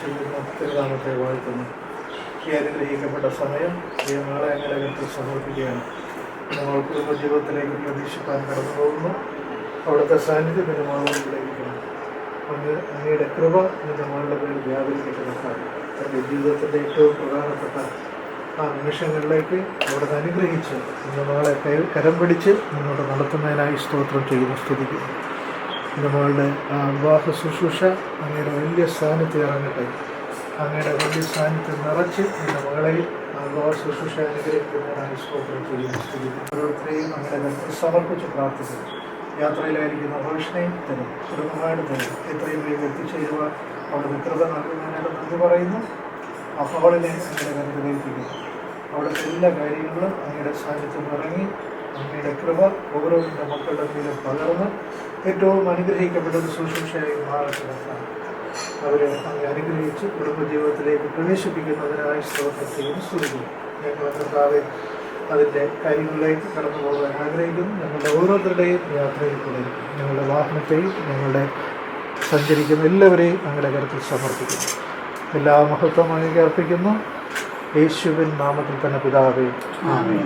ചെല്ലുന്ന തിരുനാമത്തെ വാഴ്ത്തുന്നു. ഈ അനുഗ്രഹിക്കപ്പെട്ട സമയം ഈ നാളെ അങ്ങനെ കരുത്തിൽ സമർപ്പിക്കുകയാണ്. നമ്മൾ കുടുംബജീവിതത്തിലേക്ക് പ്രതീക്ഷിക്കാൻ കടന്നു പോകുന്നു. അവിടുത്തെ സാന്നിധ്യം എൻ്റെ മകളുടെ ലഭിക്കണം. അങ്ങയുടെ കൃപ എൻ്റെ മകളുടെ പേരിൽ വ്യാപരിക്കപ്പെടുന്നതാണ്. തൻ്റെ ജീവിതത്തിൻ്റെ ഏറ്റവും പ്രധാനപ്പെട്ട ആ നിമിഷങ്ങളിലേക്ക് അവിടുന്ന് അനുഗ്രഹിച്ച് ഇന്ന് മകളെ കരം പിടിച്ച് മുന്നോട്ട് നടത്തുന്നതിനായി സ്തോത്രം ചെയ്യുന്ന സ്തുതിക്കുന്നു. എൻ്റെ മകളുടെ ആ വിവാഹ ശുശ്രൂഷ അങ്ങയുടെ വലിയ സാന്നിധ്യം ഇറങ്ങട്ടെ. അങ്ങയുടെ വലിയ സാന്നിധ്യം നിറച്ച് എൻ്റെ മകളെയും ആ വിവാഹ ശുശ്രൂഷ അനുഗ്രഹിക്കുന്നതിനായി സ്തോത്രം ചെയ്യുന്ന സ്തുതിക്കുന്നു. ഓരോരുത്തരെയും അങ്ങയുടെ കരുത്തിൽ സമർപ്പിച്ച് പ്രാർത്ഥിക്കുന്നു. യാത്രയിലായിരിക്കുന്ന റോഷനെയും തരും, കുടുംബമായിട്ട് തരും. എത്രയും വേഗം എത്തിച്ചേരുവാൻ അവിടുത്തെ കൃപ നൽകുന്നതിനായിട്ട് നന്ദി പറയുന്നു. ആ ഹോളിനെ അങ്ങയുടെ കരുതലേൽപ്പിക്കുന്നു. അവിടുത്തെ എല്ലാ കാര്യങ്ങളിലും അങ്ങയുടെ സാന്നിധ്യം ഇറങ്ങി അങ്ങയുടെ കൃപ ഓരോരുടെ മക്കളുടെ മേലും പകർന്ന് ഏറ്റവും അനുഗ്രഹിക്കപ്പെട്ടത് ശുശ്രൂഷയായി മാറത്തിലെത്താൻ അവരെ അങ്ങ് അനുഗ്രഹിച്ച് കുടുംബജീവിതത്തിലേക്ക് പ്രവേശിപ്പിക്കുന്നതിനായി സ്തോത്രം ചെയ്യുന്നു സ്തുതിക്കുന്നു. ഞങ്ങൾ കർത്താവെ അതിൻ്റെ കാര്യങ്ങളിലേക്ക് കടന്നു പോകാൻ ആഗ്രഹിക്കുന്നു. ഞങ്ങളുടെ ഓരോരുത്തരുടെയും യാത്രയിൽ കൂടെ ഞങ്ങളുടെ വാഹനത്തെയും ഞങ്ങളുടെ സഞ്ചരിക്കുന്ന എല്ലാവരെയും അങ്ങയുടെ കരുത്തിൽ സമർപ്പിക്കുന്നു. എല്ലാ മഹത്വമായി അർപ്പിക്കുന്നു. യേശുവിൻ നാമത്തിൽ തന്നെ പിതാവേ, ആമേൻ.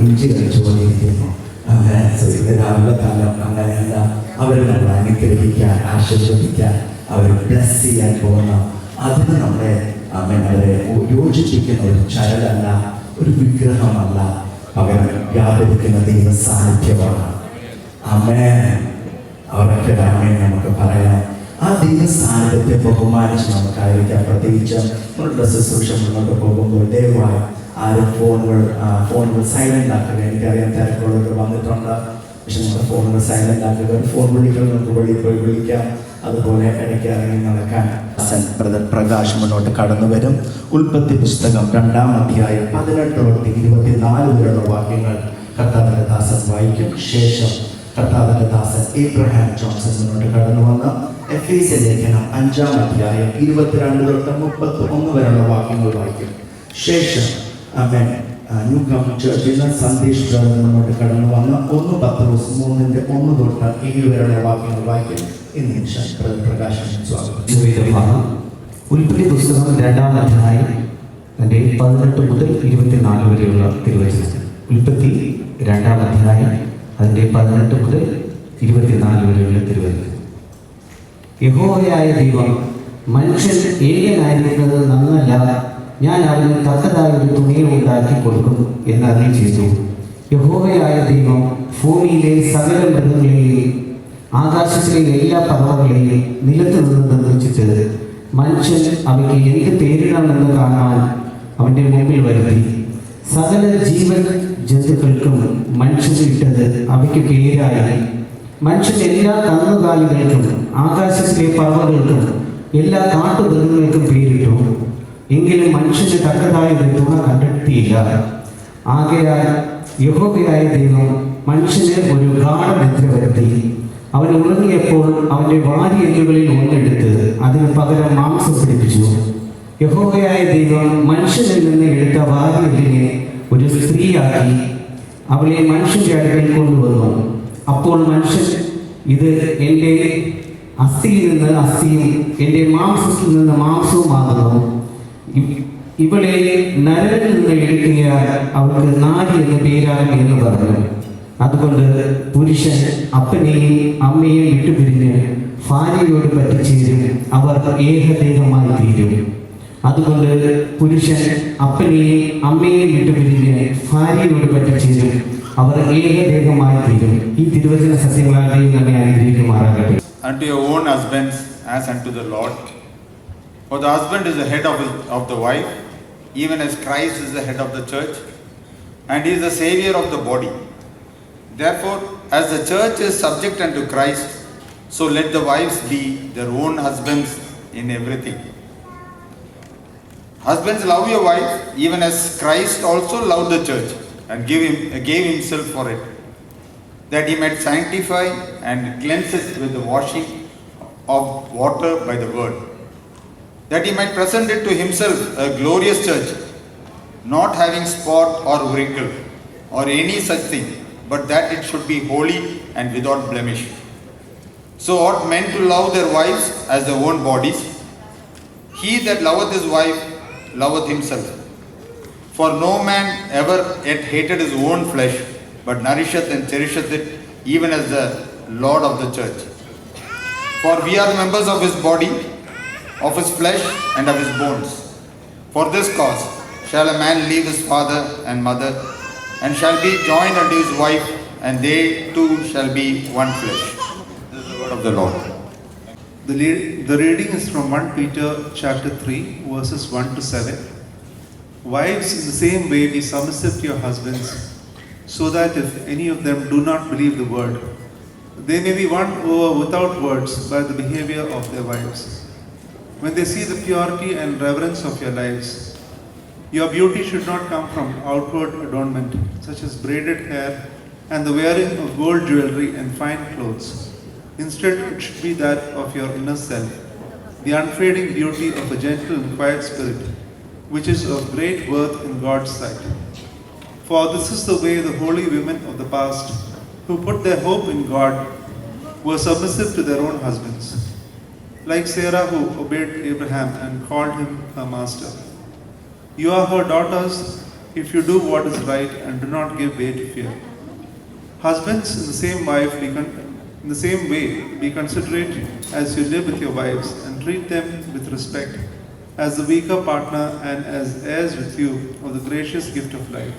ഇഞ്ചി കഴിച്ചുകൊണ്ടിരിക്കുന്നു. ഇത് രാവിലെ കാലം അങ്ങനെയല്ല. അവരെ നമ്മൾ അനുഗ്രഹിക്കാൻ, ആശീർവദിക്കാൻ, അവരെ ബ്ലസ് ചെയ്യാൻ പോകുന്ന അതിന് നമ്മളെ അവരെ യോജിപ്പിക്കുന്ന ഒരു ചരലല്ല, ഒരു വിഗ്രഹമല്ല, പകരം വ്യാപരിക്കുന്ന ദൈവ സാന്നിധ്യമാണ്. അവരൊക്കെ അമ്മയെ നമുക്ക് പറയാം. ആ ദൈവ സാന്നിധ്യത്തെ ബഹുമാനിച്ച് നമുക്കായിരിക്കാം. പ്രത്യേകിച്ച് നമ്മളുടെ ശുശ്രൂഷ മുന്നോട്ട് പോകുമ്പോൾ ദയവായി ആരും ഫോണുകൾ സൈലൻ്റ് ആക്കുക. എനിക്കറിയാം തിരക്കുകളൊക്കെ വന്നിട്ടുണ്ട്, പക്ഷെ നമ്മുടെ ഫോണുകൾ സൈലൻ്റ് ആക്കുക. ഫോൺ വിളികൾ നമുക്ക് വെളിയിൽ പോയി വിളിക്കാം. അതുപോലെ ഇടയ്ക്ക് ഇറങ്ങി നടക്കാൻ ബ്രദർ പ്രകാശ് മുന്നോട്ട് കടന്നു വരും. ഉൽപ്പത്തി പുസ്തകം 2-ാം അധ്യായം 18-24 വരെയുള്ള വാക്യങ്ങൾ കർത്താവിൻ്റെ ദാസൻ വായിക്കും. ശേഷം കർത്താവിൻ്റെ ദാസൻ ഏബ്രഹാം ജോൺസൺ മുന്നോട്ട് കടന്നു വന്ന എഫേസ്യ ലേഖനം 5-ാം അധ്യായം 22-31 വരെയുള്ള വാക്യങ്ങൾ വായിക്കും. ശേഷം ന്യൂ കം ചർച്ചിൽ സന്ദേശ് ബ്രദർ മുന്നോട്ട് കടന്നു വന്ന 1 പത്രോസ് 3:1-7 വരെയുള്ള വാക്യങ്ങൾ വായിക്കും. പ്രകാശൻ സ്വാഗതം. ഉൽപ്പത്തി പുസ്തകം 2-ാം അധ്യായം 18 മുതൽ 24 വരെയുള്ള തിരുവചനം. ഉൽപ്പത്തി 2-ാം അധ്യായം 18 മുതൽ 24 വരെയുള്ള തിരുവചനം. യഹോവയായ ദൈവം മനുഷ്യൻ ഏകനായിരിക്കുന്നത് നന്നല്ല, ഞാൻ അവന് തക്കതായ ഒരു തുണിയെ ഉണ്ടാക്കി കൊടുക്കും എന്ന് അരുളി ചെയ്തു. യഹോവയായ ദൈവം ഭൂമിയിലെ സകല മൃഗങ്ങളെയും ആകാശത്തിലെ എല്ലാ പറവകളെയും നിലത്ത് നിന്ന് നിർമ്മിച്ചിട്ട് മനുഷ്യൻ അവയ്ക്ക് എന്ത് പേരിടണമെന്ന് കാണാൻ അവൻ്റെ മുമ്പിൽ വരുത്തി. സകല ജീവൻ ജന്തുക്കൾക്കും മനുഷ്യന് ഇട്ടത് അവയ്ക്ക് പേരായി. മനുഷ്യൻ എല്ലാ കന്നുകാലികൾക്കും ആകാശത്തിലെ പറവകൾക്കും എല്ലാ കാട്ടുമൃഗങ്ങൾക്കും പേരിട്ടു. എങ്കിലും മനുഷ്യന് തക്കതായ ഒരു തുണ കണ്ടെത്തിയില്ല. ആകയാൽ യഹോവയായ ദൈവം മനുഷ്യന് ഒരു ഗാഢനിദ്ര വരുത്തി. അവൻ ഉറങ്ങിയപ്പോൾ അവൻ്റെ വാരിയെല്ലുകളിൽ ഒന്നെടുത്ത് അതിന് പകരം മാംസം പിടിപ്പിച്ചു. യഹോവയായ ദൈവം മനുഷ്യനിൽ നിന്ന് എടുത്ത വാരിയെല്ലിനെ ഒരു സ്ത്രീയാക്കി അവളെ മനുഷ്യൻ്റെ അടുക്കൽ കൊണ്ടുവന്നു. അപ്പോൾ മനുഷ്യൻ, ഇത് എൻ്റെ അസ്ഥിയിൽ നിന്ന് അസ്ഥിയും എൻ്റെ മാംസത്തിൽ നിന്ന് മാംസവുമാകുന്നു. ഇവളെ നരനിൽ നിന്ന് എടുക്കുകയാൽ അവൾക്ക് നാരി എന്ന് പേരാകും എന്ന് പറഞ്ഞു. അതുകൊണ്ട് പുരുഷൻ അപ്പനെയും അമ്മയെയും വിട്ടുപിരിഞ്ഞ് ഭാര്യയോട് പറ്റിച്ചേരും, അവർ ഏകദേഹമായി തീരും. അതുകൊണ്ട് പുരുഷൻ അപ്പനെയും അമ്മയെയും വിട്ടുപിരിഞ്ഞ് ഭാര്യയോട് പറ്റിച്ചേരും, അവർ ഏകദേഹമായി തീരും. ഈ തിരുവചന സത്യങ്ങളാൽ ദൈവം നമ്മെ അനുഗ്രഹിക്കുമാറാകട്ടെ. Unto your own husbands as unto the Lord. For the husband is the head of the wife, even as Christ is the head of the church, and he is the Savior of the body. Therefore, as the church is subject unto Christ, so let the wives be their own husbands in everything. Husbands, love your wife, even as Christ also loved the church and gave himself for it, that he might sanctify and cleanse it with the washing of water by the word, that he might present it to himself a glorious church, not having spot or wrinkle or any such thing, but that it should be holy and without blemish. So ought men to love their wives as their own bodies. He that loveth his wife loveth himself. For no man ever yet hated his own flesh, but nourisheth and cherisheth it, even as the Lord of the church. For we are members of his body, of his flesh and of his bones. For this cause shall a man leave his father and mother, and shall be joined unto his wife, and they two shall be one flesh. This is the word of the Lord. The reading is from 1 Peter chapter 3, verses 1 to 7. Wives, in the same way be submissive to your husbands, so that if any of them do not believe the word, they may be won over without words by the behavior of their wives. When they see the purity and reverence of your lives, your beauty should not come from outward adornment, such as braided hair and the wearing of gold jewelry and fine clothes. Instead, it should be that of your inner self, the unfading beauty of a gentle and quiet spirit, which is of great worth in God's sight. For this is the way the holy women of the past, who put their hope in God, were submissive to their own husbands, like Sarah, who obeyed Abraham and called him her master. You are her daughters if you do what is right and do not give way to fear. Husbands, in the same way, be considerate as you live with your wives and treat them with respect as the weaker partner and as heirs with you of the gracious gift of life,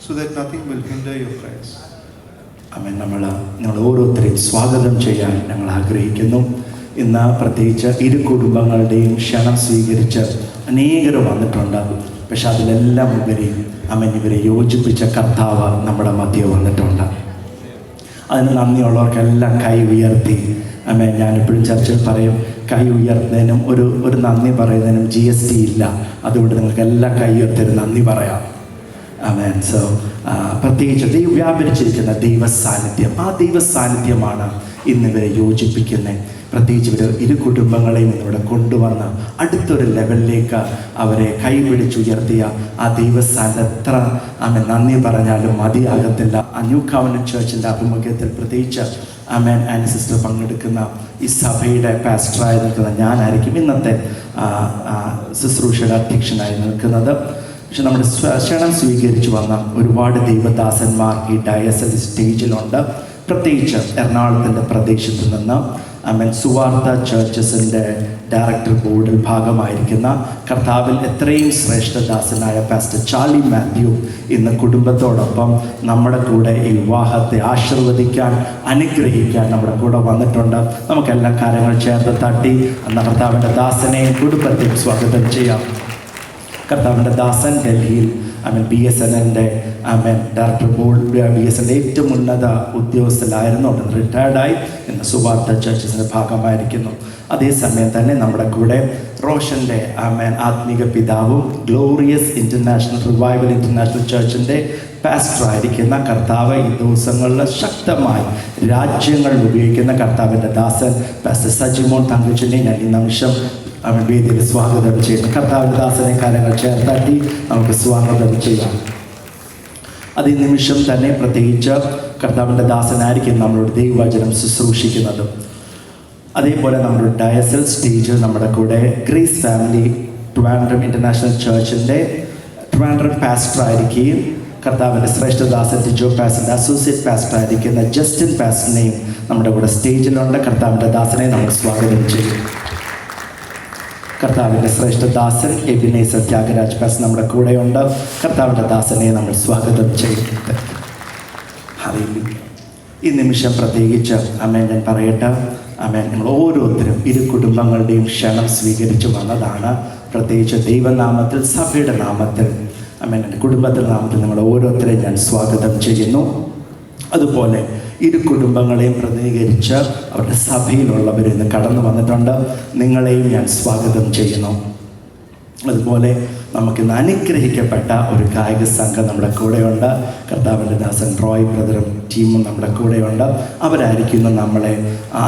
so that nothing will hinder your prayers. അമേൻ. നമ്മൾ ഓരോരുത്തരെയും സ്വാഗതം ചെയ്യാൻ ഞങ്ങൾ ആഗ്രഹിക്കുന്നു. ഇന്ന് പ്രത്യേകിച്ച് ഇരു കുടുംബങ്ങളുടെയും ക്ഷണം സ്വീകരിച്ച് അനേകർ വന്നിട്ടുണ്ട്. പക്ഷെ അതിലെല്ലാം ഉപരി അമേൻ ഇവരെ യോജിപ്പിച്ച കർത്താവ് നമ്മുടെ മധ്യേ വന്നിട്ടുണ്ട്. അതിന് നന്ദിയുള്ളവർക്കെല്ലാം കൈ ഉയർത്തി അമേൻ. ഞാനെപ്പോഴും ചർച്ചയിൽ പറയും, കൈ ഉയർത്തുന്നതിനും ഒരു നന്ദി പറയുന്നതിനും GST ഇല്ല. അതുകൊണ്ട് നിങ്ങൾക്ക് എല്ലാം കൈ ഉയർത്തി നന്ദി പറയാം. ആമേൻ. സോ പ്രത്യേകിച്ച് വ്യാപരിച്ചിരിക്കുന്ന ദൈവ സാന്നിധ്യം, ആ ദൈവ സാന്നിധ്യമാണ് ഇന്നിവരെ യോജിപ്പിക്കുന്നത്. പ്രത്യേകിച്ച് ഇവർ ഇരു കുടുംബങ്ങളെയും ഇന്നിവിടെ കൊണ്ടുവന്ന് അടുത്തൊരു ലെവലിലേക്ക് അവരെ കൈപിടിച്ചുയർത്തിയ ആ ദൈവ സാന്നിധ്യം എത്ര ആമേൻ നന്ദി പറഞ്ഞാലും മതിയാകത്തില്ല. ന്യൂ കവനന്റ് ചർച്ചിൻ്റെ ആഭിമുഖ്യത്തിൽ പ്രത്യേകിച്ച് ആമേൻ ആൻഡ് സിസ്റ്റർ പങ്കെടുക്കുന്ന ഈ സഭയുടെ പാസ്റ്ററായി നിൽക്കുന്ന ഞാനായിരിക്കും ഇന്നത്തെ ശുശ്രൂഷയുടെ അധ്യക്ഷനായി നിൽക്കുന്നത്. പക്ഷെ നമ്മുടെ ക്ഷണം സ്വീകരിച്ചു വന്ന ഒരുപാട് ദൈവദാസന്മാർ ഈ ഡയസൽ സ്റ്റേജിലുണ്ട്. പ്രത്യേകിച്ച് എറണാകുളത്തിൻ്റെ പ്രദേശത്ത് നിന്ന് ആമേൻ സുവാർത്ത ചർച്ചസിൻ്റെ ഡയറക്ടർ ബോർഡിൽ ഭാഗമായിരിക്കുന്ന കർത്താവിൽ എത്രയും ശ്രേഷ്ഠദാസനായ പാസ്റ്റർ ചാർലി മാത്യു ഇന്ന് കുടുംബത്തോടൊപ്പം നമ്മുടെ കൂടെ ഈ വിവാഹത്തെ ആശീർവദിക്കാൻ അനുഗ്രഹിക്കാൻ നമ്മുടെ കൂടെ വന്നിട്ടുണ്ട്. നമുക്കെല്ലാ കാര്യങ്ങൾ ചേർത്ത് തട്ടി അന്ന് കർത്താവിൻ്റെ ദാസനെയും കുടുംബത്തെയും സ്വാഗതം ചെയ്യാം. കർത്താവിൻ്റെ ദാസൻ ഡൽഹിയിൽ BSNLൻ്റെ ഡയറക്ടർ ബോർഡ് BSNL ഏറ്റവും ഉന്നത ഉദ്യോഗസ്ഥനായിരുന്നു. അവിടെ റിട്ടയർഡായി ഇന്ന് സുവാർത്ത ചർച്ചസിൻ്റെ ഭാഗമായിരിക്കുന്നു. അതേസമയം തന്നെ നമ്മുടെ കൂടെ റോഷൻ്റെ ആത്മീക പിതാവും ഗ്ലോറിയസ് ഇൻ്റർനാഷണൽ റിവൈവൽ ഇൻ്റർനാഷണൽ ചർച്ചിൻ്റെ പാസ്റ്ററായിരിക്കുന്ന കർത്താവ് ഈ ദിവസങ്ങളിൽ ശക്തമായി രാജ്യങ്ങളിൽ ഉപയോഗിക്കുന്ന കർത്താവിൻ്റെ ദാസൻ പാസ്റ്റർ സജിമോൻ തങ്കച്ചനെ ഞാൻ ഈ നിമിഷം വേദിയിൽ സ്വാഗതം ചെയ്യുന്നു. കർത്താവിൻ്റെ ദാസനെ കാര്യങ്ങൾ ചേർത്താക്കി നമുക്ക് സ്വാഗതം ചെയ്യാം. അതേ നിമിഷം തന്നെ പ്രത്യേകിച്ച് കർത്താവിൻ്റെ ദാസനായിരിക്കും നമ്മളോട് ദൈവവചനം ശുശ്രൂഷിക്കുന്നത്. അതേപോലെ നമ്മുടെ ഡയസൽ സ്റ്റേജിൽ നമ്മുടെ കൂടെ ഗ്രേസ് ഫാമിലി ട്രിവാൻഡ്രം ഇൻ്റർനാഷണൽ ചർച്ചിൻ്റെ ട്രിവാൻഡ്രം പാസ്റ്ററായിരിക്കുകയും കർത്താവിൻ്റെ ശ്രേഷ്ഠദാസൻ ടിജോ പാസ്റ്ററിൻ്റെ അസോസിയേറ്റ് പാസ്റ്ററായിരിക്കുന്ന ജസ്റ്റിൻ പാസ്റ്ററിനെയും നമ്മുടെ കൂടെ സ്റ്റേജിലുണ്ട്. കർത്താവിൻ്റെ ദാസനെ നമ്മൾ സ്വാഗതം ചെയ്യും. കർത്താവിൻ്റെ ശ്രേഷ്ഠദാസൻ എബിനേസർ ത്യാഗരാജ് പാസ്റ്റർ നമ്മുടെ കൂടെയുണ്ട്. കർത്താവിൻ്റെ ദാസനെ നമ്മൾ സ്വാഗതം ചെയ്യുന്നുണ്ട്. ഈ നിമിഷം പ്രത്യേകിച്ച് ആമേൻ ഞാൻ പറയട്ടെ, ആമേൻ നിങ്ങൾ ഓരോരുത്തരും ഇരു കുടുംബങ്ങളുടെയും ക്ഷണം സ്വീകരിച്ചു വന്നതാണ്. പ്രത്യേകിച്ച് ദൈവനാമത്തിൽ സഭയുടെ നാമത്തിൽ ആമേൻ എൻ്റെ കുടുംബത്തിൻ്റെ നാമത്തിൽ നിങ്ങൾ ഓരോരുത്തരെയും ഞാൻ സ്വാഗതം ചെയ്യുന്നു. അതുപോലെ ഇരു കുടുംബങ്ങളെയും പ്രതിനിധീകരിച്ച് അവരുടെ സഭയിലുള്ളവർ ഇന്ന് കടന്നു വന്നിട്ടുണ്ട്. നിങ്ങളെയും ഞാൻ സ്വാഗതം ചെയ്യുന്നു. അതുപോലെ നമുക്കിന്ന് അനുഗ്രഹിക്കപ്പെട്ട ഒരു കായിക സംഘം നമ്മുടെ കൂടെയുണ്ട്. കർത്താവിൻ്റെ ദാസൻ റോയ് ബ്രദറും ടീമും നമ്മുടെ കൂടെയുണ്ട്. അവരായിരിക്കും നമ്മളെ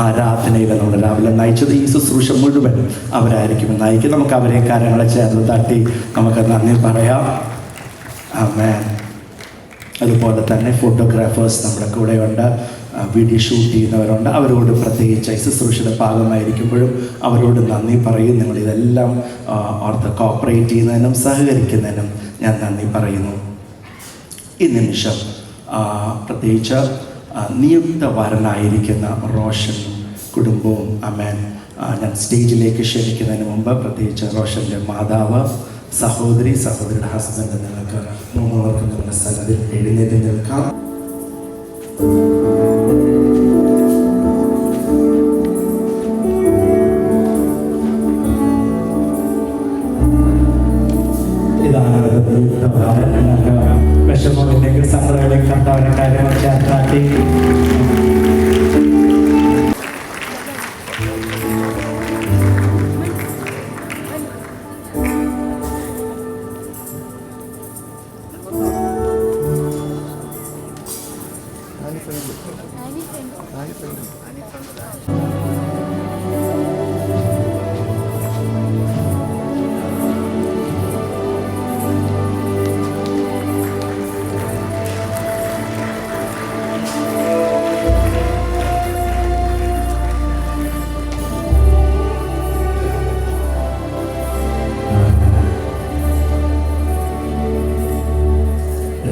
ആരാധനയിൽ നമ്മൾ രാവിലെ നയിച്ചത്. ഈ ശുശ്രൂഷ മുഴുവൻ അവരായിരിക്കും നയിക്കും. നമുക്ക് അവരെ കാര്യങ്ങളെ ചേർന്ന് തട്ടി നമുക്ക് നന്ദി പറയാം. ആമേൻ. അതുപോലെ തന്നെ ഫോട്ടോഗ്രാഫേഴ്സ് നമ്മുടെ കൂടെയുണ്ട്, വീഡിയോ ഷൂട്ട് ചെയ്യുന്നവരുണ്ട്. അവരോട് പ്രത്യേകിച്ച് ശുശ്രൂഷയുടെ ഭാഗമായിരിക്കുമ്പോഴും അവരോട് നന്ദി പറയും. നിങ്ങളിതെല്ലാം ഓർത്ത് കോപ്പറേറ്റ് ചെയ്യുന്നതിനും സഹകരിക്കുന്നതിനും ഞാൻ നന്ദി പറയുന്നു. ഈ നിമിഷം പ്രത്യേകിച്ച് നിയുക്തവരനായിരിക്കുന്ന റോഷൻ കുടുംബവും ആമേൻ ഞാൻ സ്റ്റേജിലേക്ക് ക്ഷണിക്കുന്നതിന് മുമ്പ് പ്രത്യേകിച്ച് റോഷൻ്റെ മാതാവ്, സഹോദരിയുടെ ഹസ്ബൻഡ് നിങ്ങൾക്ക് മൂന്നുപേർക്ക് നമ്മുടെ സ്ഥലത്തിൽ എഴുന്നേറ്റ് നിൽക്കാം. ഇതാണ് വിഷമമുണ്ടെങ്കിൽ സങ്കടങ്ങളിൽ കർത്താവിന്റെ കാര്യങ്ങൾ ചേർത്താക്കി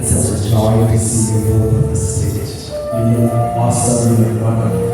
It's such a joy to see you both on the stage. You are awesome, you are wonderful.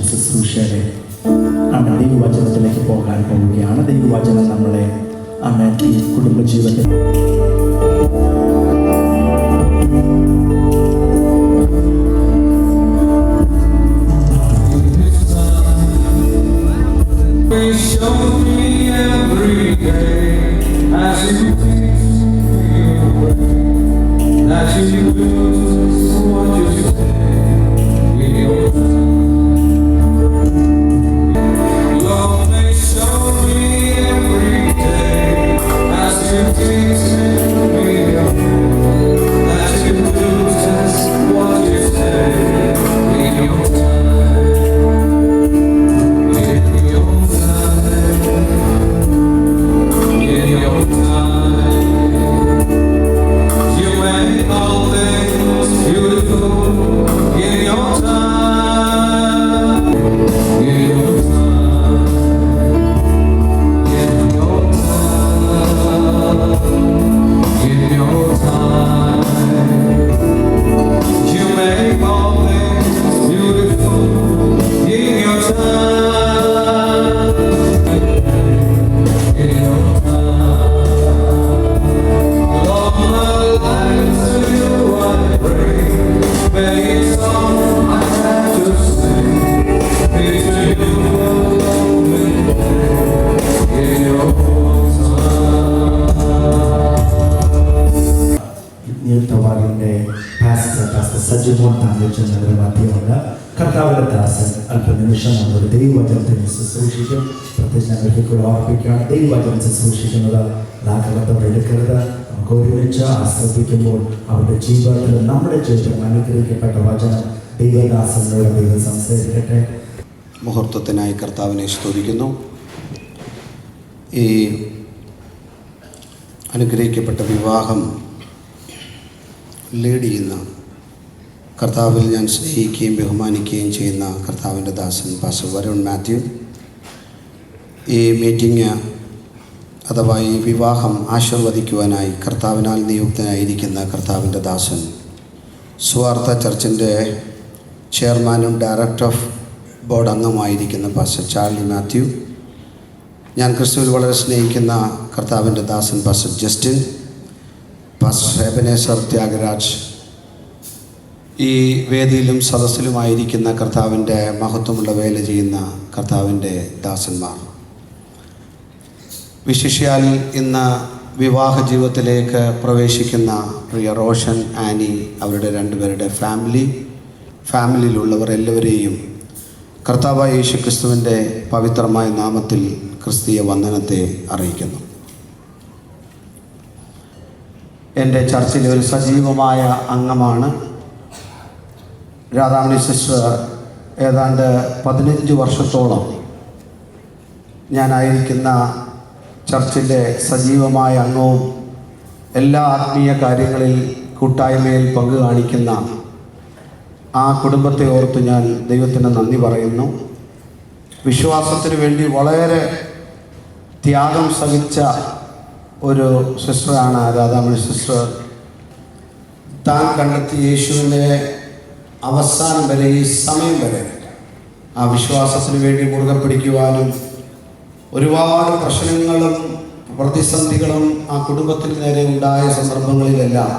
ശുശ്രൂഷയുടെ ദൈവവചനത്തിലേക്ക് പോകാൻ പോവുകയാണ്. ദൈവവചനം നമ്മളെ ഈ കുടുംബജീവിതത്തിൽ കർത്താവിന്റെ ദാസൻ അല്പനിമിഷം നമ്മുടെ ദൈവവചനത്തെ ശുശ്രൂഷിക്കും. പ്രത്യേകിച്ച് ഞങ്ങൾക്ക് ഓർപ്പിക്കുകയാണ്, ദൈവവചനം ശുശ്രൂഷിക്കുന്നത് ലാഘവത്തോടെ എടുക്കരുത്. നമുക്ക് ഒരുമിച്ച് ആശ്രയിക്കുമ്പോൾ അവരുടെ ജീവിതത്തിൽ നമ്മുടെ ജീവിതം അനുഗ്രഹിക്കപ്പെട്ട വചനം ദൈവദാസനോട് ദൈവം സംസാരിക്കട്ടെ. മുഹൂർത്തത്തിനായി കർത്താവിനെ സ്തുതിക്കുന്നു. ഈ അനുഗ്രഹിക്കപ്പെട്ട വിവാഹം ലീഡ് ചെയ്യുന്ന കർത്താവിൽ ഞാൻ സ്നേഹിക്കുകയും ബഹുമാനിക്കുകയും ചെയ്യുന്ന കർത്താവിൻ്റെ ദാസൻ പാസ്റ്റർ വരുൺ മാത്യു, ഈ മീറ്റിംഗ് അഥവാ ഈ വിവാഹം ആശീർവദിക്കുവാനായി കർത്താവിനാൽ നിയുക്തനായിരിക്കുന്ന കർത്താവിൻ്റെ ദാസൻ, സ്വാർത്ഥ ചർച്ചിൻ്റെ ചെയർമാനും ഡയറക്ടർ ഓഫ് ബോർഡ് അംഗമായിരിക്കുന്ന പാസ്റ്റർ ചാർലി മാത്യു, ഞാൻ ക്രിസ്തുവിൽ വളരെ സ്നേഹിക്കുന്ന കർത്താവിൻ്റെ ദാസൻ pastor Justin, pastor Ebenezer Thyagaraj, ഈ വേദിയിലും സദസ്സിലുമായിരിക്കുന്ന കർത്താവിൻ്റെ മഹത്വമുള്ള വേല ചെയ്യുന്ന കർത്താവിൻ്റെ ദാസന്മാർ, വിശിഷ്യാൽ ഇന്ന് വിവാഹ ജീവിതത്തിലേക്ക് പ്രവേശിക്കുന്ന പ്രിയ റോഷൻ, ആനി, അവരുടെ രണ്ടുപേരുടെ ഫാമിലിയിലുള്ളവർ എല്ലാവരെയും കർത്താവായ യേശു ക്രിസ്തുവിൻ്റെ പവിത്രമായ നാമത്തിൽ ക്രിസ്തീയ വന്ദനത്തെ അറിയിക്കുന്നു. എൻ്റെ ചർച്ചിലെ ഒരു സജീവമായ അംഗമാണ് രാധാമണി സിസ്റ്റർ. ഏതാണ്ട് 15 വർഷത്തോളം ഞാനായിരിക്കുന്ന ചർച്ചിലെ സജീവമായ അംഗവും എല്ലാ ആത്മീയ കാര്യങ്ങളിൽ കൂട്ടായ്മയിൽ പങ്കു കാണിക്കുന്ന ആ കുടുംബത്തെ ഓർത്ത് ഞാൻ ദൈവത്തിന് നന്ദി പറയുന്നു. വിശ്വാസത്തിന് വേണ്ടി വളരെ ത്യാഗം സഹിച്ച ഒരു സിസ്റ്ററാണ് രാധാമണി സിസ്റ്റർ. താൻ കണ്ടെത്തിയ യേശുവിൻ്റെ അവസാനം വരെ, ഈ സമയം വരെ ആ വിശ്വാസത്തിന് വേണ്ടി മുറുകെ പിടിക്കുവാനും ഒരുപാട് പ്രശ്നങ്ങളും പ്രതിസന്ധികളും ആ കുടുംബത്തിന് നേരെ ഉണ്ടായ സന്ദർഭങ്ങളിലെല്ലാം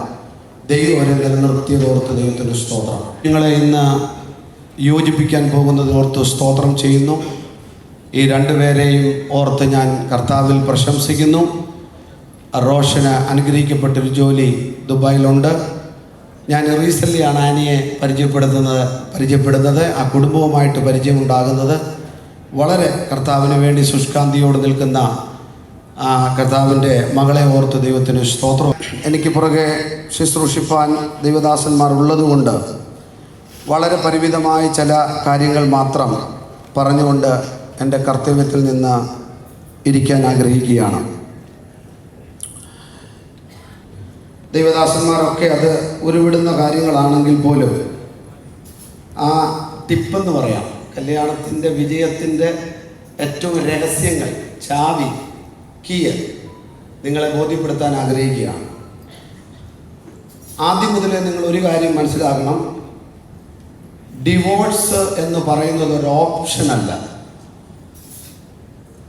ദൈവം അവരെ നിലനിർത്തിയതോർത്ത് ദൈവത്തിന് സ്തോത്രം. നിങ്ങളെ ഇന്ന് യോജിപ്പിക്കാൻ പോകുന്നതോർത്ത് സ്തോത്രം ചെയ്യുന്നു. ഈ രണ്ടുപേരെയും ഓർത്ത് ഞാൻ കർത്താവിൽ പ്രശംസിക്കുന്നു. റോഷന് അനുഗ്രഹിക്കപ്പെട്ടൊരു ജോലി ദുബായിലുണ്ട്. ഞാൻ റീസെൻ്റ്ലിയാണ് ആനിയെ പരിചയപ്പെടുന്നത്. ആ കുടുംബവുമായിട്ട് പരിചയമുണ്ടാകുന്നത്. വളരെ കർത്താവിന് വേണ്ടി ശുഷ്കാന്തിയോട് നിൽക്കുന്ന കർത്താവിൻ്റെ മകളെ ഓർത്ത് ദൈവത്തിന് സ്തോത്രം. എനിക്ക് പുറകെ ശുശ്രൂഷിപ്പാൻ ദൈവദാസന്മാർ ഉള്ളതുകൊണ്ട് വളരെ പരിമിതമായ ചില കാര്യങ്ങൾ മാത്രം പറഞ്ഞുകൊണ്ട് എൻ്റെ കർത്തവ്യത്തിൽ നിന്ന് ഇരിക്കാൻ ആഗ്രഹിക്കുകയാണ്. ദൈവദാസന്മാരൊക്കെ അത് ഉരുവിടുന്ന കാര്യങ്ങളാണെങ്കിൽ പോലും ആ ടിപ്പെന്ന് പറയാം, കല്യാണത്തിൻ്റെ വിജയത്തിൻ്റെ ഏറ്റവും രഹസ്യങ്ങൾ, ചാവി, കീയ് നിങ്ങളെ ബോധ്യപ്പെടുത്താൻ ആഗ്രഹിക്കുകയാണ്. ആദ്യം മുതലേ നിങ്ങൾ ഒരു കാര്യം മനസ്സിലാക്കണം, ഡിവോഴ്സ് എന്ന് പറയുന്നത് ഒരു ഓപ്ഷനല്ല.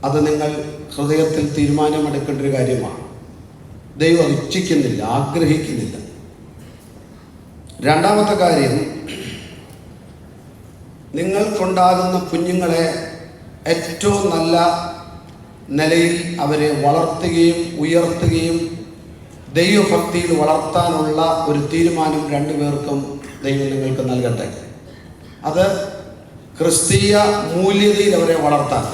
അത് നിങ്ങൾ ഹൃദയത്തിൽ തീരുമാനമെടുക്കേണ്ട ഒരു കാര്യമാണ്. ദൈവം ഇച്ഛിക്കുന്നില്ല, ആഗ്രഹിക്കുന്നില്ല. രണ്ടാമത്തെ കാര്യം, നിങ്ങൾക്കുണ്ടാകുന്ന കുഞ്ഞുങ്ങളെ ഏറ്റവും നല്ല നിലയിൽ അവരെ വളർത്തുകയും ഉയർത്തുകയും ദൈവഭക്തിയിൽ വളർത്താനുള്ള ഒരു തീരുമാനം രണ്ടുപേർക്കും ദൈവം നിങ്ങൾക്ക് നൽകട്ടെ. അത് ക്രിസ്തീയ മൂല്യതയിൽ അവരെ വളർത്താൻ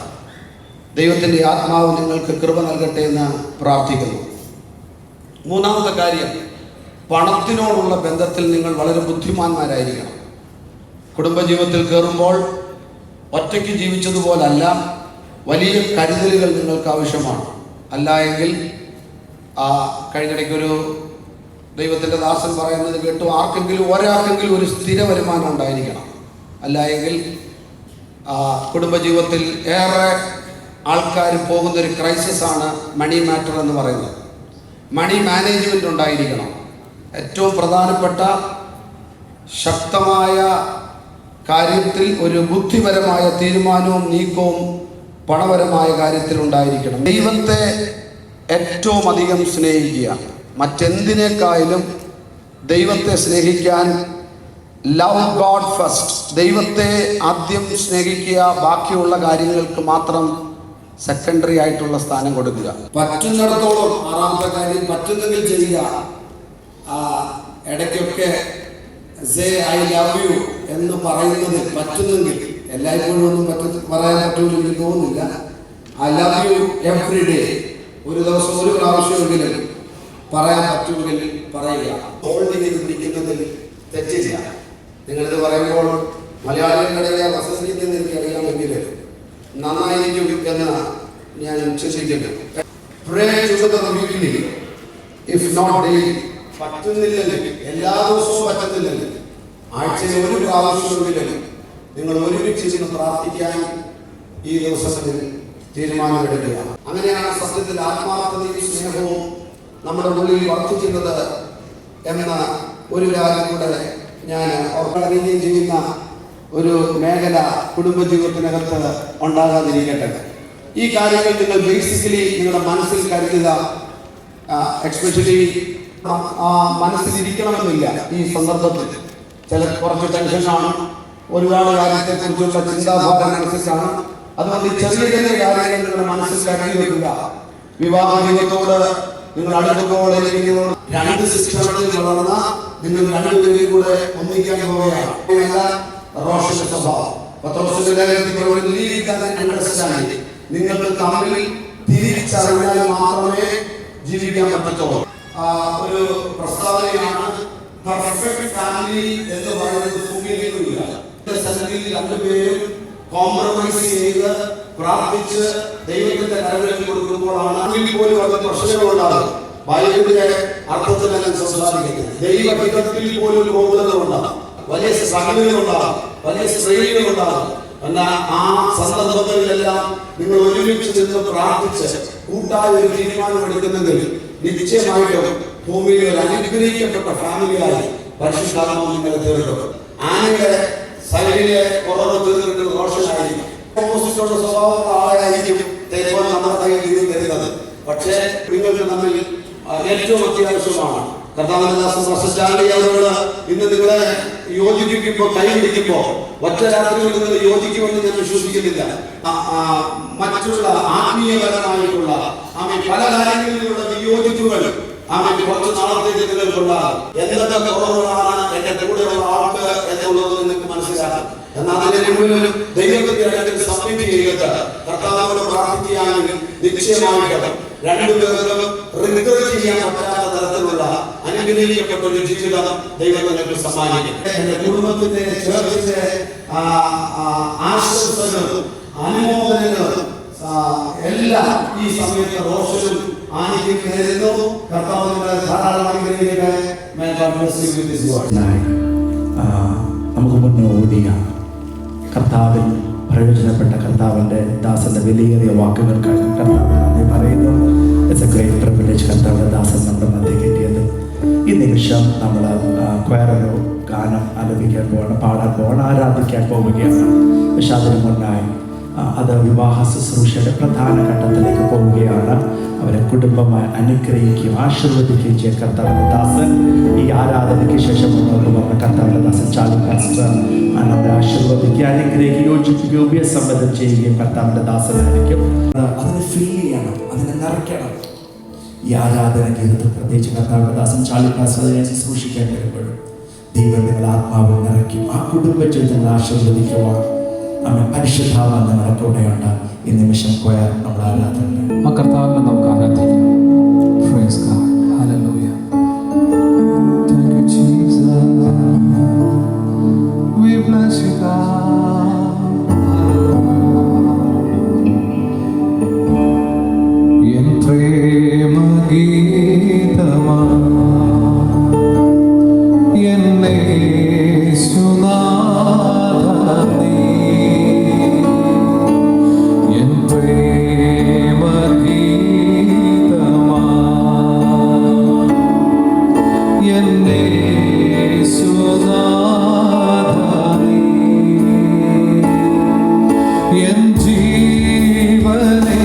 ദൈവത്തിൻ്റെ ആത്മാവ് നിങ്ങൾക്ക് കൃപ നൽകട്ടെ എന്ന് പ്രാർത്ഥിക്കുന്നു. മൂന്നാമത്തെ കാര്യം, പണത്തിനോടുള്ള ബന്ധത്തിൽ നിങ്ങൾ വളരെ ബുദ്ധിമാന്മാരായിരിക്കണം. കുടുംബജീവിതത്തിൽ കയറുമ്പോൾ ഒറ്റയ്ക്ക് ജീവിച്ചതുപോലല്ല, വലിയ കരുതലുകൾ നിങ്ങൾക്ക് ആവശ്യമാണ്. അല്ല എങ്കിൽ കഴിഞ്ഞിടയ്ക്കൊരു ദൈവത്തിൻ്റെ ദാസൻ പറയുന്നത് കേട്ടു, ഒരാൾക്കെങ്കിലും ഒരു സ്ഥിര വരുമാനം ഉണ്ടായിരിക്കണം. അല്ല എങ്കിൽ കുടുംബജീവിതത്തിൽ ഏറെ ആൾക്കാർ പോകുന്നൊരു ക്രൈസിസാണ് മണി മാറ്റർ എന്ന് പറയുന്നത്. മണി മാനേജ്മെൻ്റ് ഉണ്ടായിരിക്കണം. ഏറ്റവും പ്രധാനപ്പെട്ട ശക്തമായ കാര്യത്തിൽ ഒരു ബുദ്ധിപരമായ തീരുമാനവും നീക്കവും പണപരമായ കാര്യത്തിൽ ഉണ്ടായിരിക്കണം. ദൈവത്തെ ഏറ്റവും അധികം സ്നേഹിക്കുക, മറ്റെന്തിനേക്കാളും ദൈവത്തെ സ്നേഹിക്കാൻ, ലവ് ഗോഡ് ഫസ്റ്റ്, ദൈവത്തെ ആദ്യം സ്നേഹിക്കുക, ബാക്കിയുള്ള കാര്യങ്ങൾക്ക് മാത്രം സെക്കൻഡറി ആയിട്ടുള്ള സ്ഥാനം കൊടുക്കുക. പറ്റുന്നിടത്തോളം, ആറാമത്തെ കാര്യം, പറ്റുന്നെങ്കിൽ ചെയ്യുക. ഇടയ്ക്കൊക്കെ സേ ഐ ലവ് യു എന്ന് പറയുന്നത് പറ്റുന്നെങ്കിൽ, എല്ലായ്പ്പോഴും ഒന്നും പറയാൻ പറ്റുമെന്ന് തോന്നുന്നില്ല. I love you every day, ഒരു ദിവസം ഒരു പ്രാവശ്യമെങ്കിലും പറയാൻ പറ്റുമെങ്കിൽ പറയുക. ഹോൾഡ് ചെയ്ത് പിടിക്കുന്നതിൽ തെറ്റില്ല. നിങ്ങളിത് പറയുമ്പോൾ മലയാളികളുടെ പ്രശംസിക്കുന്നത് എനിക്കറിയാമെങ്കിൽ നന്നായിരിക്കും എന്ന് ഞാൻ ചിന്തിക്കുന്നു. Pray together weekly, if not daily. പറ്റുന്നില്ലെങ്കിൽ, എല്ലാ ദിവസവും പറ്റുന്നില്ലെങ്കിൽ, ആഴ്ചയിൽ ഒരു പ്രാവശ്യമെങ്കിലും നിങ്ങൾ ഒരുമിച്ച് നിന്ന് പ്രാർത്ഥിക്കാൻ ഈ ദിവസത്തിൽ തീരുമാനമെടുക്കുക. അങ്ങനെയാണ് സത്യത്തിൽ ആത്മാർത്ഥതയും സ്നേഹവും നമ്മുടെ ഉള്ളിൽ വർദ്ധിക്കുന്നത് എന്ന ഒരു കാര്യം കൂടെ ഞാൻ ഓർക്കുകയും ചെയ്യുന്ന ഒരു മേഖല കുടുംബജീവിതത്തിനകത്ത് ഉണ്ടാകാതിരിക്കട്ടെ. ഈ കാര്യങ്ങൾ നിങ്ങൾ ബേസിക്കലി നിങ്ങളുടെ മനസ്സിൽ കരുതുക. എക്സ്പെഷ്യലി മനസ്സിലിരിക്കണമെന്നില്ല. ഈ സന്ദർഭത്തിൽ കുറച്ച് ടെൻഷനാണ്, ഒരുപാട് കാര്യത്തെക്കുറിച്ചുള്ള ചിന്താഭാരം മനസ്സിലാണ്. അതുകൊണ്ട് ചെറിയ ചെറിയ കാര്യങ്ങൾ നിങ്ങളുടെ മനസ്സിൽ കരുതി വെക്കുക. വിവാഹ ജീവിതത്തോട് നിങ്ങൾ അടുക്കുമ്പോൾ രണ്ട് സിസ്റ്റങ്ങളിൽ വളർന്ന നിങ്ങൾ രണ്ടുപേരും കൂടെ ഒന്നിക്കാൻ പോവുകയാണ്. റോഷന്റെ സ്വഭാവം, നിങ്ങൾക്ക് തമ്മിൽ തിരിച്ചറിഞ്ഞാൽ മാത്രമേ ജീവിക്കാൻ പറ്റത്തുള്ളൂ. ഒരു പ്രസ്താവനയാണ് പെർഫെക്റ്റ് ഫാമിലി എന്ന് പറയുന്നത് ഭൂമിയിലേക്കില്ല. രണ്ടുപേരും കോംപ്രമൈസ് ചെയ്ത് പ്രാർത്ഥിച്ച് ദൈവത്തിന്റെ കരങ്ങളിൽ കൊടുക്കുമ്പോഴാണ് പോലും അത് പ്രശ്നങ്ങളുണ്ടാകും. ബൈബിളിലെ അർത്ഥത്തിൽ ഞാൻ സംസാരിക്കുന്നത് ദൈവഹിതത്തിൽ പോലും പോകുന്നതുകൊണ്ടാണ്. വലിയ സകലുകളുണ്ടാകും, വലിയ സ്ത്രീകളുണ്ടാകും. എന്നാൽ ആ സന്ദർഭങ്ങളിലെല്ലാം നിങ്ങൾ ഒരുമിച്ച് നിന്ന് പ്രാർത്ഥിച്ച് കൂട്ടായ ഒരു തീരുമാനമെടുക്കുന്നെങ്കിൽ നിശ്ചയമായിട്ടും ഭൂമിയിൽ ഒരു അനുഗ്രഹിക്കപ്പെട്ട ഫാമിലിയായി പരിശുദ്ധാത്മാവ് നിങ്ങളെ തീർക്കും. ആനയുടെ സൈഡിലെ കുറവ് തീർന്നിട്ട് റോഷനായിരിക്കും. ഓപ്പോസിറ്റുള്ള സ്വഭാവമുള്ള ആളായിരിക്കും നമ്മുടെ കയ്യിൽ തരുന്നത്. പക്ഷേ നിങ്ങൾക്ക് നമ്മിൽ ഏറ്റവും അത്യാവശ്യമാണ് കർത്താവിന്റെ ദാസൻ പ്രശസ്താണ്ടി അവരോട് ഇന്ന് നിങ്ങളെ യോജിപ്പിക്കുമ്പോ കൈ പിടിക്കുമ്പോ ഒറ്റ രാത്രിയിൽ നിങ്ങൾ യോജിക്കുമെന്ന് ഞാൻ വിശ്വസിക്കുന്നില്ല. മറ്റുള്ള ആത്മീയപരമായിട്ടുള്ള പല കാര്യങ്ങളിലുള്ള വിയോജിപ്പുകൾ കുറച്ച് നാളത്തേക്ക് നിങ്ങൾക്കുള്ള എന്തൊക്കെ കുറവുകളാണ് എന്റെ കൂടെയുള്ള ആൾക്ക് എന്നുള്ളത് നിങ്ങൾക്ക് മനസ്സിലാക്കാം. എന്നാൽ അതിനെ മുഴുവനും ദൈവത്തിന്റെ സബ്മിറ്റ് ചെയ്തിട്ട് കർത്താവിനോട് പ്രാർത്ഥിക്കുകയാണെങ്കിൽ നിശ്ചയമായിട്ടും രണ്ടുപേർക്കും റിഗ്രറ്റ് ചെയ്യാൻ പറ്റാത്ത തരത്തിലുള്ള അനുഗ്രഹിക്കപ്പെട്ട ഒരു ജീവിതം ദൈവം നിങ്ങൾക്ക് സമ്മാനിക്കും. എന്റെ കുടുംബത്തിന്റെ ചേർച്ചിന്റെ ആശംസകളും അനുമോദനങ്ങളും എല്ലാം ഈ സമയത്ത് റോഷനും ആനിക്കും നേരുന്നു. കർത്താവിന്റെ ധാരാളം അനുഗ്രഹിക്കട്ടെ. നമുക്ക് മുന്നോടിയ കർത്താവിൽ പ്രയോജനപ്പെട്ട കർത്താവിൻ്റെ ദാസന്റെ വിലയേറിയ വാക്കുകൾക്കാണ് കർത്താവ് പറയുന്നു. ഇറ്റ്സ് എ ഗ്രേറ്റ് പ്രിവിലേജ് കർത്താവിൻ്റെ ദാസൻ നമ്മുടെ മധ്യ കിട്ടിയത്. ഈ നിമിഷം നമ്മൾ ക്വയറൊരു ഗാനം ആലപിക്കാൻ പോകണം, പാടാൻ പോകണം, ആരാധിക്കാൻ പോവുകയാണ്. പക്ഷെ അതിന് മുന്നായി അത് വിവാഹ ശുശ്രൂഷയുടെ പ്രധാന ഘട്ടത്തിലേക്ക് പോവുകയാണ്. അവരെ കുടുംബമായി അനുഗ്രഹിക്കുകയും ആശീർവദിക്കുകയും ചെയ്യ കർത്താവിൻ്റെ ദാസൻ ഈ ആരാധനയ്ക്ക് ശേഷം മുന്നോട്ട് വന്ന കർത്താവിൻ്റെ ദാസൻ ചാലു പാസ്റ്റർ അവരെ ആശീർവദിക്കുക, അനുഗ്രഹിക്കുകയും യോജിപ്പിക്കുകയും ഉപയസംബന്ധം ചെയ്യുകയും കർത്താവിൻ്റെ ദാസനായിരിക്കും. അതിനെ ഫിൽ ചെയ്യണം, അതിനെ നിറയ്ക്കണം. ഈ ആരാധന ഗീതത്തിൽ പ്രത്യേകിച്ച് കർത്താവിൻ്റെ ദാസൻ ചാലു പാസ്റ്റർ അതിനെ ശുശ്രൂഷിക്കാൻ വരുമ്പോഴും ദൈവം നിങ്ങൾ ആത്മാവ് നിറയ്ക്കും. ആ കുടുംബത്തിൽ നിങ്ങൾ ആശീർവദിക്കുവാൻ പരിശുദ്ധാത്മാവ് നിങ്ങളുടെ കൂടെയുണ്ട്. ഈ നിമിഷം കൊയർ നമ്മൾ ആരാധന ആ കർത്താവിനെ നമുക്ക് ആരാധിക്കാം. Praise God. Hallelujah. Thank you, Jesus. We bless you, God. En prema geetama enne sunadani en prema geetama enne sunadani en jeevane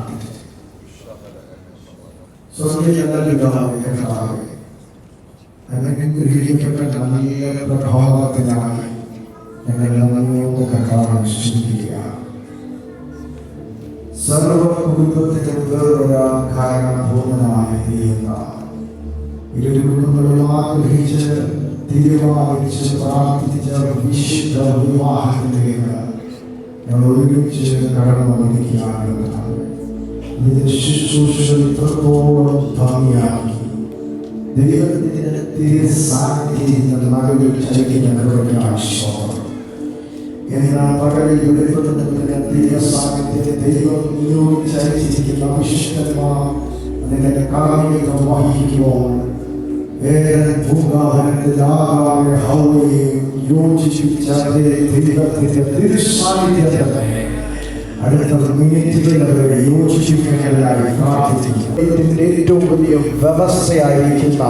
പ്രാർത്ഥിക്കുന്നു. സ്വർഗീയ പിതാവേ, കർത്താവേ, അനുഗ്രഹിക്കപ്പെട്ട നല്ല പ്രഭാതത്തിനായി ഞങ്ങൾ നന്ദിയോടെ കർത്താവിനെ സ്തുതിക്കുകയാണ്. സർവ കുടുംബത്തിന് വേറൊരു കാരണഭൂതനായ ദൈവം ഇരു കുടുംബങ്ങളും ആഗ്രഹിച്ച് തീരുമാനിച്ച് പ്രാർത്ഥിച്ച വിശുദ്ധ വിവാഹത്തിലേക്ക് ഞങ്ങൾ ഒരുമിച്ച് കടന്നു വന്നിരിക്കുകയാണ്. ഇതിന്റെ ശുശ്രൂഷകൾ ഇത്രത്തോളം ഭംഗിയാക്കി ദൈവത്തിന്റെ തിരുസാന്നിധ്യത്തിന്റെ നടുവിൽ ചലിക്കുന്ന ആശ്വാസം എന്നാൽ പകലിൽ വെളിപ്പെടുന്നതിന് ദൈവസാന്നിധ്യത്തെ ദൈവം നിയോഗിച്ചയച്ചിരിക്കുന്ന വിശിഷ്ടന്മാർ അതിന്റെ കാർമ്മികം വഹിക്കുമ്പോൾ പൂങ്കാവനത്തിൽ ആകാതെ ഹൗവയെയും യോജിപ്പിച്ച ദൈവത്തിന്റെ തിരുസാന്നിധ്യത്തെ അടുത്ത മീറ്റുകളെ യോജിപ്പിക്കാനായി പ്രാർത്ഥിക്കുന്നു. ദൈവത്തിന്റെ ഏറ്റവും വലിയ വ്യവസ്ഥയായിരിക്കുന്ന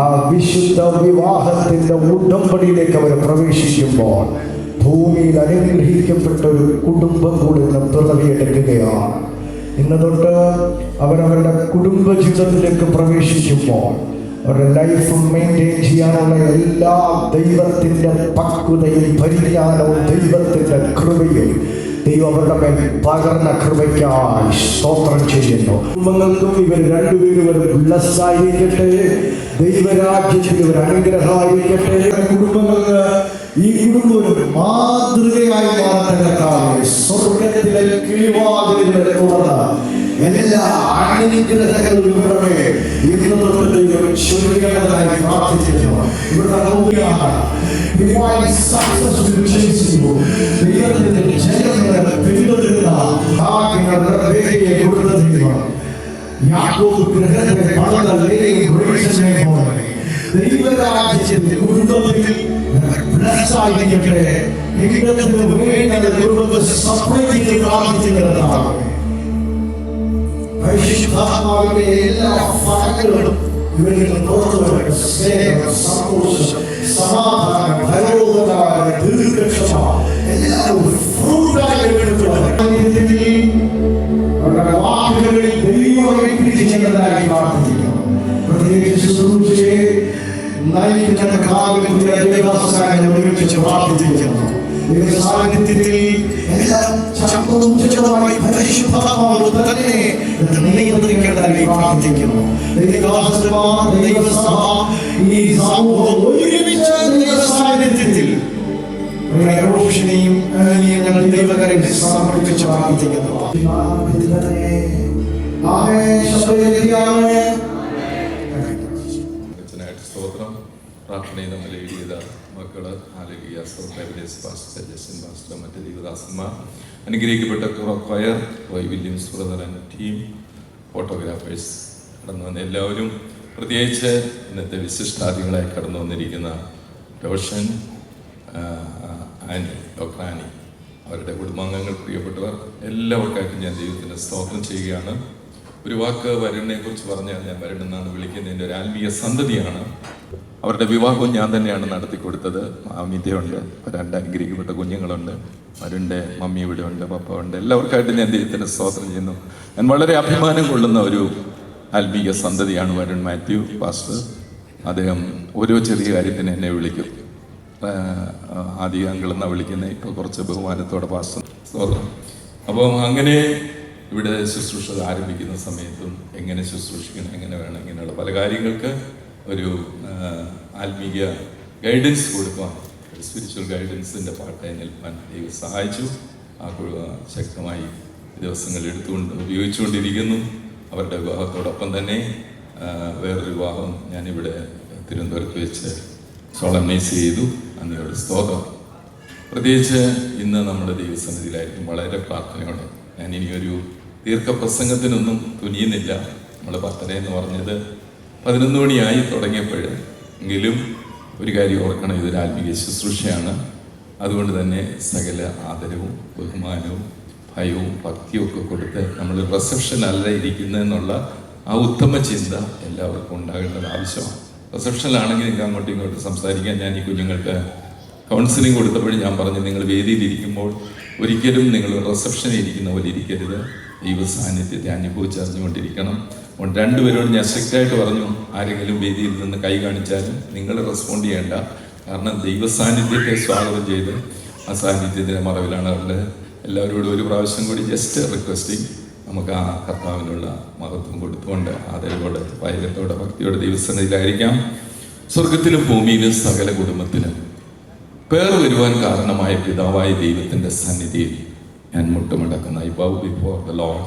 ആ വിശുദ്ധ വിവാഹത്തിന്റെ ഉടമ്പടിയിലേക്ക് അവർ പ്രവേശിക്കുമ്പോൾ ഭൂമിയിൽ അനുഗ്രഹിക്കപ്പെട്ട ഒരു കുടുംബം കൂടി പിറവിയെടുക്കുകയാണ്. ഇന്ന് തൊട്ട് അവരവരുടെ കുടുംബജീവിതത്തിലേക്ക് പ്രവേശിക്കുമ്പോൾ അവരുടെ ലൈഫ് മെയിൻറ്റെയിൻ ചെയ്യാനുള്ള എല്ലാ ദൈവത്തിൻ്റെ പക്വതയും പരിജ്ഞാനവും ദൈവത്തിൻ്റെ കൃപയും ദൈവം അവരുടെ മേൽ പകർന്ന കൃപയ്ക്കായി സ്തോത്രം ചെയ്യുന്നു. കുടുംബങ്ങൾക്കും ഇവർ രണ്ടുപേരും ബ്ലസ്ഡ് ആയിരിക്കട്ടെ, ദൈവരാജ്യത്തിൽ ഇവർ അനുഗ്രഹമായിരിക്കട്ടെ. കുടുംബങ്ങൾക്ക് ഈ കുടുംബം ഒരു മാതൃകയായി മാറട്ടെ. സ്വർഗത്തിലെ കിളിവാതിലുകൾ തുറന്ന് എല്ലാ അനുഗ്രഹങ്ങളും ഇവരുടെ ഇന്ന് തൊട്ട് ചൊരിയണതായി പ്രാർത്ഥിക്കുന്നു. ഇവരുടെ ദൈവത്തിന്റെ ജനങ്ങളെ പിന്തുടരുന്ന ഭാഗ്യങ്ങളുടെ കൊടുത്ത യാക്കോബ് ഗ്രഹത്തെ ദൈവരാജ്യത്തിന്റെ കുടുംബത്തിൽ ബ്ലസ്സായിരിക്കട്ടെ. ഇടത്തിന് വേണ്ടി കുടുംബത്തെ സപ്ലൈ ചെയ്ത് പ്രാർത്ഥിക്കുന്നതാണ്. പരിശുദ്ധാത്മാവിന്റെ എല്ലാ ഫലങ്ങളും ഇവരിൽ പുറത്തു വരട്ടെ. സ്നേഹം, സന്തോഷം, സമാധാനം, ഭരോദാന, ദീർഘക്ഷമ എല്ലാം ഫ്രൂട്ടായി അവരുടെ വാക്കുകളിൽ ദൈവം ചെയ്യുന്നതായി പ്രാർത്ഥിക്കുന്നു. പ്രത്യേകിച്ച് ശുശ്രൂഷയെ നയിക്കുന്ന കാലത്തിന്റെ ദൈവസാന്നിധ്യം ഒരുമിച്ച് പ്രാർത്ഥിക്കുന്നു. സാന്നിധ്യത്തിൽ എല്ലാം ചക്രമായി പരിശുദ്ധാത്മാവ് തന്നെ നിയന്ത്രിക്കേണ്ടതായി പ്രാർത്ഥിക്കുന്നു. ദൈവസഭ ഈ സമൂഹം ഒരുമിച്ച് ദൈവസാന്നിധ്യത്തിൽ ഞങ്ങൾ ദൈവകരെ സമർപ്പിച്ച് പ്രാർത്ഥിക്കുന്നു. സ്തോത്രം. പ്രാർത്ഥനയിൽ നമ്മൾ എഴുതിയത് മക്കള് ആലകിയ പാസ്റ്റർ മറ്റ് ദൈവദാസന്മാർ, അനുഗ്രഹിക്കപ്പെട്ട choir, Williams brother and team, photographers കടന്നു വന്ന എല്ലാവരും, പ്രത്യേകിച്ച് ഇന്നത്തെ വിശിഷ്ടാതിഥികളായി കടന്നു വന്നിരിക്കുന്ന റോഷൻ ആൻഡ് ഡോക്ടർ ആനി, അവരുടെ കുടുംബാംഗങ്ങൾ, പ്രിയപ്പെട്ടവർ എല്ലാവർക്കായിട്ടും ഞാൻ ദൈവത്തിന് സ്തോത്രം ചെയ്യുകയാണ്. ഒരു വാക്ക് വരുണിനെ കുറിച്ച് പറഞ്ഞാൽ, ഞാൻ വരുൺ എന്നാണ് വിളിക്കുന്നതിൻ്റെ ഒരു ആത്മീയ സന്തതിയാണ്. അവരുടെ വിവാഹവും ഞാൻ തന്നെയാണ് നടത്തിക്കൊടുത്തത്. അമിതയുണ്ട്, 2 അനുഗ്രഹിക്കപ്പെട്ട കുഞ്ഞുങ്ങളുണ്ട്, വരുണിൻ്റെ മമ്മി ഇവിടെ ഉണ്ട്, പപ്പ ഉണ്ട്. എല്ലാവർക്കായിട്ടും ഞാൻ ദൈവത്തിന് സ്തോത്രം ചെയ്യുന്നു. ഞാൻ വളരെ അഭിമാനം കൊള്ളുന്ന ഒരു ആത്മീയ സന്തതിയാണ് വരുൺ മാത്യു പാസ്റ്റർ. അദ്ദേഹം ഓരോ ചെറിയ കാര്യത്തിന് എന്നെ വിളിക്കും. ആദ്യ അങ്കിളെന്നാണ് വിളിക്കുന്നത്, ഇപ്പോൾ കുറച്ച് ബഹുമാനത്തോടെ പാസ്റ്റർ സ്തോത്രം. അപ്പം അങ്ങനെ ഇവിടെ ശുശ്രൂഷ ആരംഭിക്കുന്ന സമയത്തും എങ്ങനെ ശുശ്രൂഷിക്കണം, എങ്ങനെ വേണം, ഇങ്ങനെയുള്ള പല കാര്യങ്ങൾക്ക് ഒരു ആത്മീയ ഗൈഡൻസ് കൊടുക്കാൻ, സ്പിരിച്വൽ ഗൈഡൻസിൻ്റെ പാട്ടായി നിൽക്കാൻ ദൈവം സഹായിച്ചു. ആ ശക്തമായി ദിവസങ്ങൾ ഉപയോഗിച്ചുകൊണ്ടിരിക്കുന്നു. അവരുടെ വിവാഹത്തോടൊപ്പം തന്നെ വേറൊരു വിവാഹം ഞാനിവിടെ തിരുവനന്തപുരത്ത് വെച്ച് സോളംനൈസ് ചെയ്തു. അങ്ങനെയുള്ള സ്തോത്രം. പ്രത്യേകിച്ച് ഇന്ന് നമ്മുടെ ദൈവസന്നിധിയിലായിരിക്കും വളരെ പ്രാർത്ഥനയോടെ. ഞാൻ ഇനിയൊരു ദീർഘപ്രസംഗത്തിനൊന്നും തുനിയുന്നില്ല. നമ്മൾ 10 എന്ന് പറഞ്ഞത് 11 മണിയായി തുടങ്ങിയപ്പോൾ, എങ്കിലും ഒരു കാര്യം ഓർക്കണം, ഇതൊരു ആത്മീയ ശുശ്രൂഷയാണ്. അതുകൊണ്ട് തന്നെ സകല ആദരവും ബഹുമാനവും ഭയവും ഭക്തിയും ഒക്കെ കൊടുത്ത് നമ്മൾ റിസപ്ഷൻ അല്ല ഇരിക്കുന്നതെന്നുള്ള ആ ഉത്തമ ചിന്ത എല്ലാവർക്കും ഉണ്ടാകേണ്ടത് ആവശ്യമാണ്. റിസപ്ഷനിലാണെങ്കിൽ നിങ്ങൾക്ക് അങ്ങോട്ടും ഇങ്ങോട്ടും സംസാരിക്കാൻ. ഞാൻ ഈ കുഞ്ഞുങ്ങൾക്ക് കൗൺസിലിംഗ് കൊടുത്തപ്പോഴും ഞാൻ പറഞ്ഞു, നിങ്ങൾ വേദിയിലിരിക്കുമ്പോൾ ഒരിക്കലും നിങ്ങൾ റിസപ്ഷനിൽ ഇരിക്കുന്ന പോലെ ഇരിക്കരുത്. ദൈവ സാന്നിധ്യത്തെ അനുഭവിച്ചറിഞ്ഞുകൊണ്ടിരിക്കണം. അതുകൊണ്ട് രണ്ടുപേരോട് ഞാൻ സ്ട്രിക്റ്റായിട്ട് പറഞ്ഞു, ആരെങ്കിലും വേദിയിൽ നിന്ന് കൈ കാണിച്ചാലും നിങ്ങൾ റെസ്പോണ്ട് ചെയ്യേണ്ട. കാരണം ദൈവ സാന്നിധ്യത്തെ സ്വാഗതം ചെയ്ത് ആ സാന്നിധ്യത്തിൻ്റെ മറവിലാണ് അവരുടെ എല്ലാവരോടും ഒരു പ്രാവശ്യം കൂടി ജസ്റ്റ് റിക്വസ്റ്റിംഗ് നമുക്ക് ആ കർത്താവിനുള്ള മഹത്വം കൊടുത്തുകൊണ്ട് ആദരവോടെ വൈരത്തോടെ ഭക്തിയോടെ ദൈവസന്നിധിയിലായിരിക്കാം. സ്വർഗത്തിലും ഭൂമിയിലും സകല കുടുംബത്തിനും പേർ വരുവാൻ കാരണമായ പിതാവായ ദൈവത്തിൻ്റെ സന്നിധിയിൽ ഞാൻ മുട്ടുമടക്കുന്ന I bow before the lord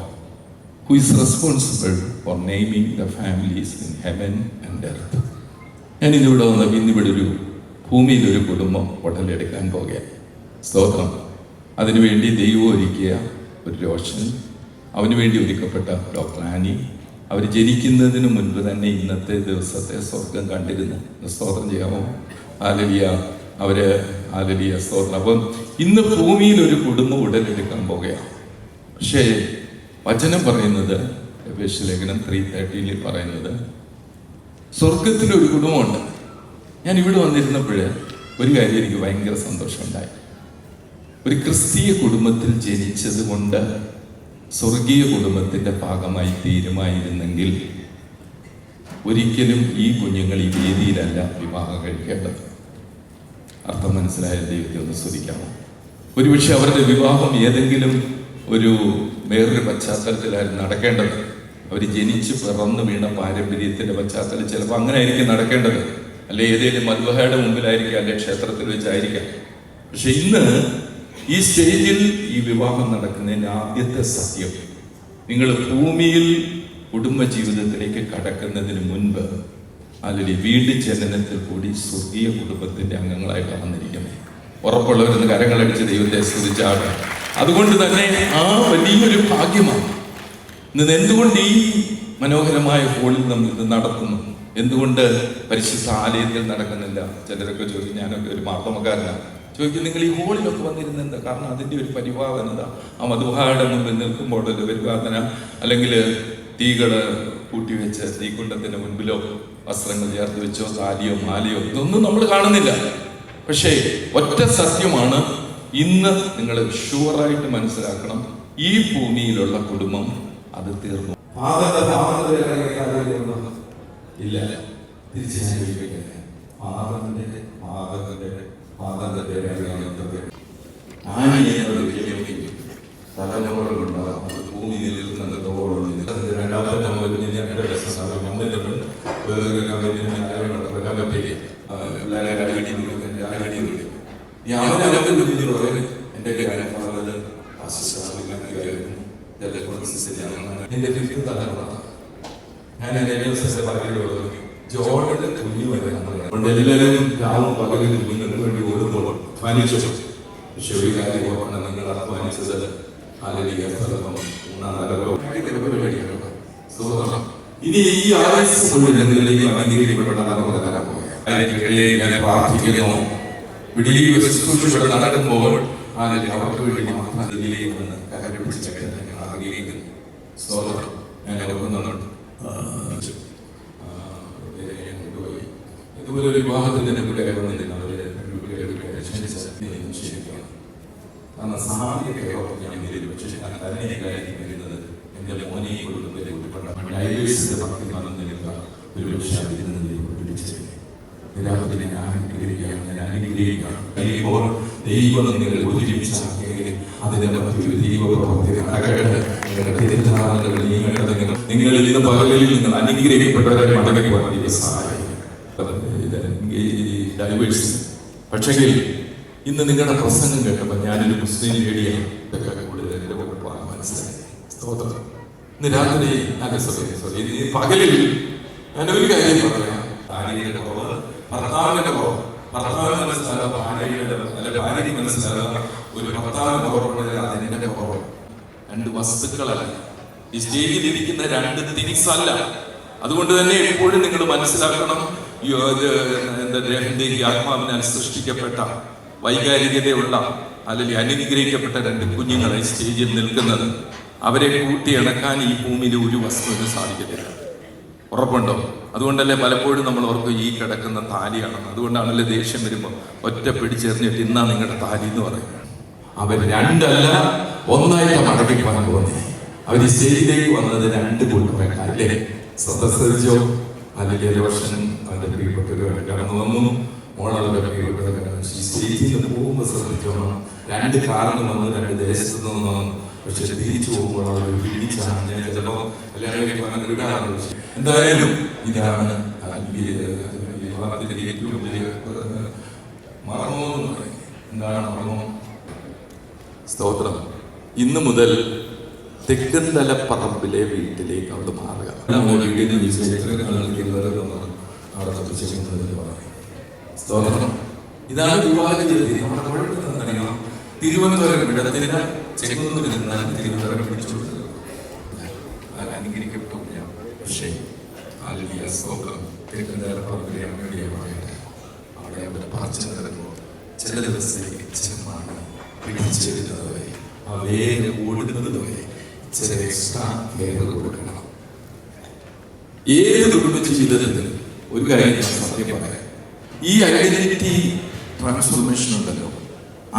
who is responsible for naming the families in heaven and earth. ഞാൻ ഇതിവിടെ വന്ന ഇന്നിവിടെ ഒരു ഭൂമിയിലൊരു കുടുംബം ഉടലെടുക്കാൻ പോകുകയാണ്. സ്തോത്രം. അതിനുവേണ്ടി ദൈവം ഒരുക്കിയ ഒരു രോഷൻ, അവന് വേണ്ടി ഒരുക്കപ്പെട്ട ഡോക്ടർ ആനി, അവർ ജനിക്കുന്നതിന് മുൻപ് തന്നെ ഇന്നത്തെ ദിവസത്തെ സ്വർഗം കണ്ടിരുന്നു. സ്തോത്രം ചെയ്യാമോ? ഹല്ലേലൂയ. അവര് ഹല്ലേലൂയ സ്തോത്രം. അപ്പം ഇന്ന് ഭൂമിയിൽ ഒരു കുടുംബം ഉടലെടുക്കാൻ പോകുകയാണ്. പക്ഷേ വചനം പറയുന്നത്, എഫേസ്യലേഖനം 3:13 പറയുന്നത് സ്വർഗത്തിലൊരു കുടുംബമുണ്ട്. ഞാൻ ഇവിടെ വന്നിരുന്നപ്പോൾ ഒരു കാര്യം എനിക്ക് ഭയങ്കര സന്തോഷമുണ്ടായി. ഒരു ക്രിസ്തീയ കുടുംബത്തിൽ ജനിച്ചത് കൊണ്ട് സ്വർഗീയ കുടുംബത്തിൻ്റെ ഭാഗമായി തീരുമായിരുന്നെങ്കിൽ ഒരിക്കലും ഈ കുഞ്ഞുങ്ങൾ ഈ വേദിയിലല്ല വിവാഹം കഴിക്കേണ്ടത്. അർത്ഥം മനസ്സിലായ ദൈവത്തെ ഒന്ന് സ്തുതിക്കാമോ? ഒരുപക്ഷെ അവരുടെ വിവാഹം ഏതെങ്കിലും ഒരു വേറൊരു പശ്ചാത്തലത്തിലായിരുന്നു നടക്കേണ്ടത്. അവർ ജനിച്ച് പിറന്നു വീണ പാരമ്പര്യത്തിൻ്റെ പശ്ചാത്തലം ചിലപ്പോൾ അങ്ങനെ ആയിരിക്കും നടക്കേണ്ടത്. അല്ലെ ഏതെങ്കിലും മദ്വഹയുടെ മുമ്പിലായിരിക്കാം, അല്ലെ ക്ഷേത്രത്തിൽ വെച്ചായിരിക്കാം. പക്ഷെ ഇന്ന് ഈ സ്റ്റേജിൽ ഈ വിവാഹം നടക്കുന്നതിൻ്റെ ആദ്യത്തെ സത്യം, നിങ്ങൾ ഭൂമിയിൽ കുടുംബജീവിതത്തിലേക്ക് കടക്കുന്നതിന് മുൻപ് അല്ലെങ്കിൽ വീണ്ടും ജനനത്തിൽ കൂടി സ്വർഗീയ കുടുംബത്തിൻ്റെ അംഗങ്ങളായിട്ട് വന്നിരിക്കുന്നത്. ഉറപ്പുള്ളവരെന്ന് കരങ്ങളടിച്ച് ദൈവത്തെ സ്തുതിച്ചാണ്. അതുകൊണ്ട് തന്നെ ആ വലിയൊരു ഭാഗ്യമാണ്. ഇന്ന് എന്തുകൊണ്ട് ഈ മനോഹരമായ ഹോളിൽ നമ്മൾ ഇത് നടത്തുന്നു? എന്തുകൊണ്ട് പരിശുദ്ധ ആലയത്തിൽ നടക്കുന്നില്ല? ചിലരൊക്കെ ചോദിക്കും, ഞാനൊക്കെ ഒരു മാർത്തമക്കാരനാണ്, ചോദിക്കും നിങ്ങൾ ഈ ഹോളിലൊക്കെ വന്നിരുന്നെന്താ? കാരണം അതിൻ്റെ ഒരു പരിഭാവനത, ആ മധുഹായുടെ മുമ്പിൽ നിൽക്കുമ്പോൾ ഒരു പരിഭാവന, അല്ലെങ്കിൽ തീകൾ കൂട്ടിവെച്ച് തീക്കുണ്ടത്തിന് മുൻപിലോ വസ്ത്രങ്ങൾ ചേർത്ത് വെച്ചോ താലിയോ മാലയോ ഇതൊന്നും നമ്മൾ കാണുന്നില്ല. പക്ഷേ ഒറ്റ സത്യമാണ്, ഇന്ന് നിങ്ങൾ ഷുവറായിട്ട് മനസ്സിലാക്കണം, ഈ ഭൂമിയിലുള്ള കുടുംബം അത് തീർന്നു. ഇല്ല, തലമുറകളുണ്ടാകും. അത് ഭൂമി നിലനിൽക്കുന്നതോളം എന്റെ ഗ്രാൻഡ്ഫാദർ എന്റെ ഫിഫ്ത്ത് തലമുറ. ഞാൻ ജോർഡന്റെ കുഞ്ഞു വരുന്നുണ്ട്. എല്ലാവരും രാവും പകലും നിങ്ങൾക്ക് വേണ്ടി ഓടുമ്പോൾ അധ്വാനിച്ചു. പക്ഷെ ഒരു കാര്യം ഓർക്കണം, നിങ്ങൾ അധ്വാനിച്ചത് ഇനി ഈ ആയുസ് മുഴുവൻ നിങ്ങളിലേക്ക് അംഗീകരിക്കപ്പെട്ട തലമുറ തരാൻ ഞാൻ പ്രാർത്ഥിക്കുന്നു. ഇവിടെ നടക്കുമ്പോൾ അവർക്ക് വേണ്ടി മാത്രം അതിലേക്ക് വന്ന് കരപിടിച്ച് ഞാൻ ആഗ്രഹിക്കുന്നു. ഞാൻ ഓർക്കുന്നുണ്ട്, ഇതുപോലെ ഒരു വിവാഹത്തിന് കയറുന്നില്ല. കാരണം സാധ്യത ഞാൻ നിലയിൽ പക്ഷേ ഞാൻ തന്നെ കാര്യമായിരുന്നത് എൻ്റെ മോനെ ഒരു പക്ഷേ എല്ലാവരും ഞാൻ അനുഗ്രഹിക്കുകയാണ്. കഴിയുമ്പോൾ ദൈവം നിങ്ങൾ ഒരുമിച്ചാക്കി അതിന്റെ മറ്റൊരു ദൈവപ്രവർത്തി നടക്കട്ടെ. നിങ്ങളുടെ തിരുനാളുകൾ നിങ്ങൾ ഇന്ന് പകലിൽ നിങ്ങൾ അനുഗ്രഹിക്കപ്പെട്ടവരെ മടങ്ങി പോകാൻ സഹായിക്കും. പക്ഷേ ഇന്ന് നിങ്ങളുടെ പ്രസംഗം കേട്ടപ്പോൾ ഞാനൊരു മുസ്ലിം ലേഡിയാണ്. ഇതൊക്കെ കൂടുതൽ എൻ്റെ മനസ്സിലായി. സ്തോത്രം. ഇന്ന് രാത്രി പകലിൽ ഞാനൊരു കാര്യം പറയാം. ഭാര്യയുടെ കുറവ്, ഭർത്താവിന്റെ കുറവ്, ഭർത്താവിന് മനസ്സിലാകാം, ഭാര്യയുടെ അല്ല ഭാര്യയ്ക്ക് മനസ്സിലാകാം. ഒരു ഭർത്താവിന്റെ കുറവുണ്ടെങ്കിൽ അതിന്റെ കുറവ്. രണ്ട് വസ്തുക്കളല്ല, ഈ സ്റ്റേജിൽ ഇരിക്കുന്ന രണ്ട് തിങ്സ് അല്ല. അതുകൊണ്ട് തന്നെ എപ്പോഴും നിങ്ങൾ മനസ്സിലാക്കണം, ഈ ആത്മാവിനാൽ സൃഷ്ടിക്കപ്പെട്ട വൈകാരികതയുള്ള അല്ലെങ്കിൽ അനുഗ്രഹിക്കപ്പെട്ട രണ്ട് കുഞ്ഞുങ്ങളെ സ്റ്റേജിൽ നിൽക്കുന്നത്, അവരെ കൂട്ടിയിണക്കാൻ ഈ ഭൂമിയിൽ ഒരു വസ്തുവിന് സാധിക്കത്തില്ല. ഉറപ്പുണ്ടോ? അതുകൊണ്ടല്ലേ പലപ്പോഴും നമ്മൾ ഓർക്കും ഈ കിടക്കുന്ന താലിയാണെന്ന്. അതുകൊണ്ടാണല്ലേ ദേഷ്യം വരുമ്പോൾ ഒറ്റ പിടിച്ചെറിഞ്ഞിട്ട് ഇന്നാ നിങ്ങളുടെ താലി എന്ന് പറയും. അവർ രണ്ടല്ല ഒന്നായിട്ട് മടങ്ങിപ്പാൻ പോകുന്നത്. അവർ ഈ സ്റ്റേജിലേക്ക് വന്നത് 2 കൂട്ടരല്ലേ? ശ്രദ്ധിച്ചോ? അല്ലെങ്കിൽ ഒരു വർഷം അവരുടെ പ്രിയപ്പെട്ടവർ കടന്നു വന്നു. മോളവരുടെ പ്രിയപ്പെട്ടവർ സ്റ്റേജിൽ നിന്ന് പോകുമ്പോൾ ശ്രദ്ധിച്ചോ? 2 കാറിന് വന്നു, 2 ദേശത്തു നിന്ന് വന്നു. പക്ഷെ തിരിച്ചു പോകുമ്പോൾ അവർ പിടിച്ചാണ്. ഞാൻ ചിലപ്പോൾ എല്ലാവരും വിടാറുണ്ട്. എന്തായാലും ഇതാണ് വിവാഹത്തിന്റെ ഏറ്റവും വലിയ മർമ്മം എന്ന് പറയും. എന്താണ് മർമ്മം? സ്തോത്രം. ഇന്ന് മുതൽ തെക്കന്തലപ്പറമ്പിലെ വീട്ടിലേക്ക് അവിടെ മാറുക. സ്തോത്രം. ഇതാണ് വിവാഹ ജീവിതം. നമ്മുടെ കുഴപ്പമെന്നറിയാം. തിരുവനന്തപുരം ഇടത്തിന് ചെങ്ങന്നൂരിൽ നിന്നാണ് തിരുവനന്തപുരം പിടിച്ചു അനുഗ്രഹിക്കപ്പെട്ടു. പക്ഷേ തെക്കന്തലപ്പറമ്പിലെ അങ്ങനെയാണ് അവിടെ അവരുടെ പാർച്ച നടക്കുമ്പോൾ ചില ദിവസത്തേക്ക് ചെമ്മാണ് പിടിച്ചെടുക്കുന്നത് വരെ ആ വേര് ഓടുന്നത് വരെ ചില എക്സ്ട്രാ കെയർ കൊടുക്കണം. ഏത് കുടുംബ ജീവിതത്തിൽ ഒരു കാര്യം ഞാൻ സത്യം പറയാം, ഈ ഐഡന്റിറ്റി ട്രാൻസ്ഫോർമേഷൻ ഉണ്ടല്ലോ,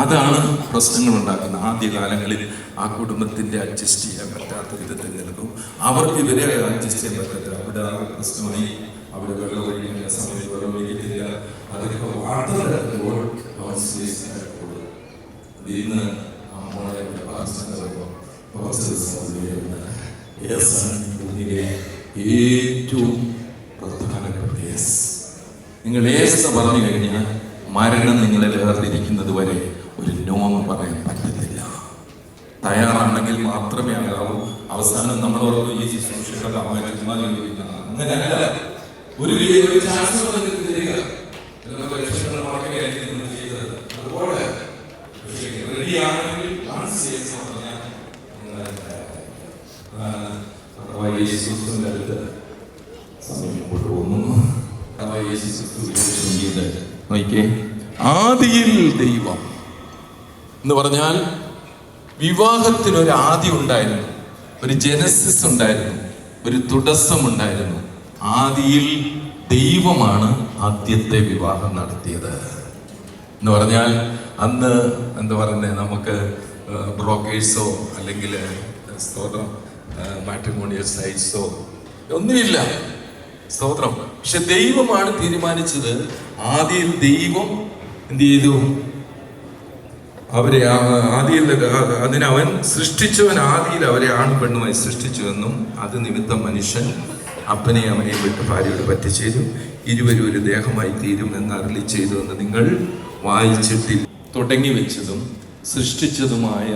അതാണ് പ്രശ്നങ്ങൾ ഉണ്ടാക്കുന്നത്. ആദ്യകാലങ്ങളിൽ ആ കുടുംബത്തിന്റെ അഡ്ജസ്റ്റ് ചെയ്യാൻ പറ്റാത്ത വിധത്തിൽ നിൽക്കും. അവർക്ക് ഇവരെ അഡ്ജസ്റ്റ് ചെയ്യാൻ പറ്റത്തില്ല. അവിടെ ആ പ്രശ്നമായി അവിടെ വെള്ളം ഒഴിക്കുന്ന സമയത്ത് വെള്ളം ഒഴിക്കത്തില്ല. അതൊക്കെ ഇന്ന് ഏറ്റവും പ്രധാനപ്പെട്ട നിങ്ങൾ ഏസ് പറഞ്ഞു കഴിഞ്ഞാൽ മരണം നിങ്ങളെ വേർതിരിക്കുന്നത് വരെ ഒരു നോന്ന് പറയാൻ പറ്റത്തില്ല. തയ്യാറാണെങ്കിൽ മാത്രമേ ആകാവൂ. അവസാനം നമ്മൾ അങ്ങനെയല്ല. ഒരു ചാൻസ് തരിക. അതുപോലെ ആദിയിൽ ദൈവം എന്ന് പറഞ്ഞാൽ വിവാഹത്തിനൊരു ആദി ഉണ്ടായിരുന്നു, ഒരു ജനസിസ് ഉണ്ടായിരുന്നു, ഒരു തുടക്കം ഉണ്ടായിരുന്നു. ആദിയിൽ ദൈവമാണ് ആദ്യത്തെ വിവാഹം നടത്തിയത് എന്ന് പറഞ്ഞാൽ അന്ന് എന്താ പറയുന്നത്, നമുക്ക് ബ്രോക്കേഴ്സോ അല്ലെങ്കിൽ സ്തോത്രം മാട്രിമോണിയൽ സൈറ്റ്സോ ഒന്നുമില്ല. സ്തോത്രം. പക്ഷെ ദൈവമാണ് തീരുമാനിച്ചത്. ആദിയിൽ ദൈവം എന്ത് ചെയ്തു? അവരെ ആദിയിൽ അതിനവൻ സൃഷ്ടിച്ചവൻ ആദിയിൽ അവരെ ആണും പെണ്ണുമായി സൃഷ്ടിച്ചു എന്നും അത് നിമിത്തം മനുഷ്യൻ അപ്പനെ അവനെ വിട്ട് ഭാര്യയോട് പറ്റി ചെയ്തു, ഇരുവരും ഒരു ദേഹമായി തീരും എന്ന് അരുളി ചെയ്തു എന്ന് നിങ്ങൾ വായിച്ചിട്ടിൽ. തുടങ്ങി വെച്ചതും സൃഷ്ടിച്ചതുമായ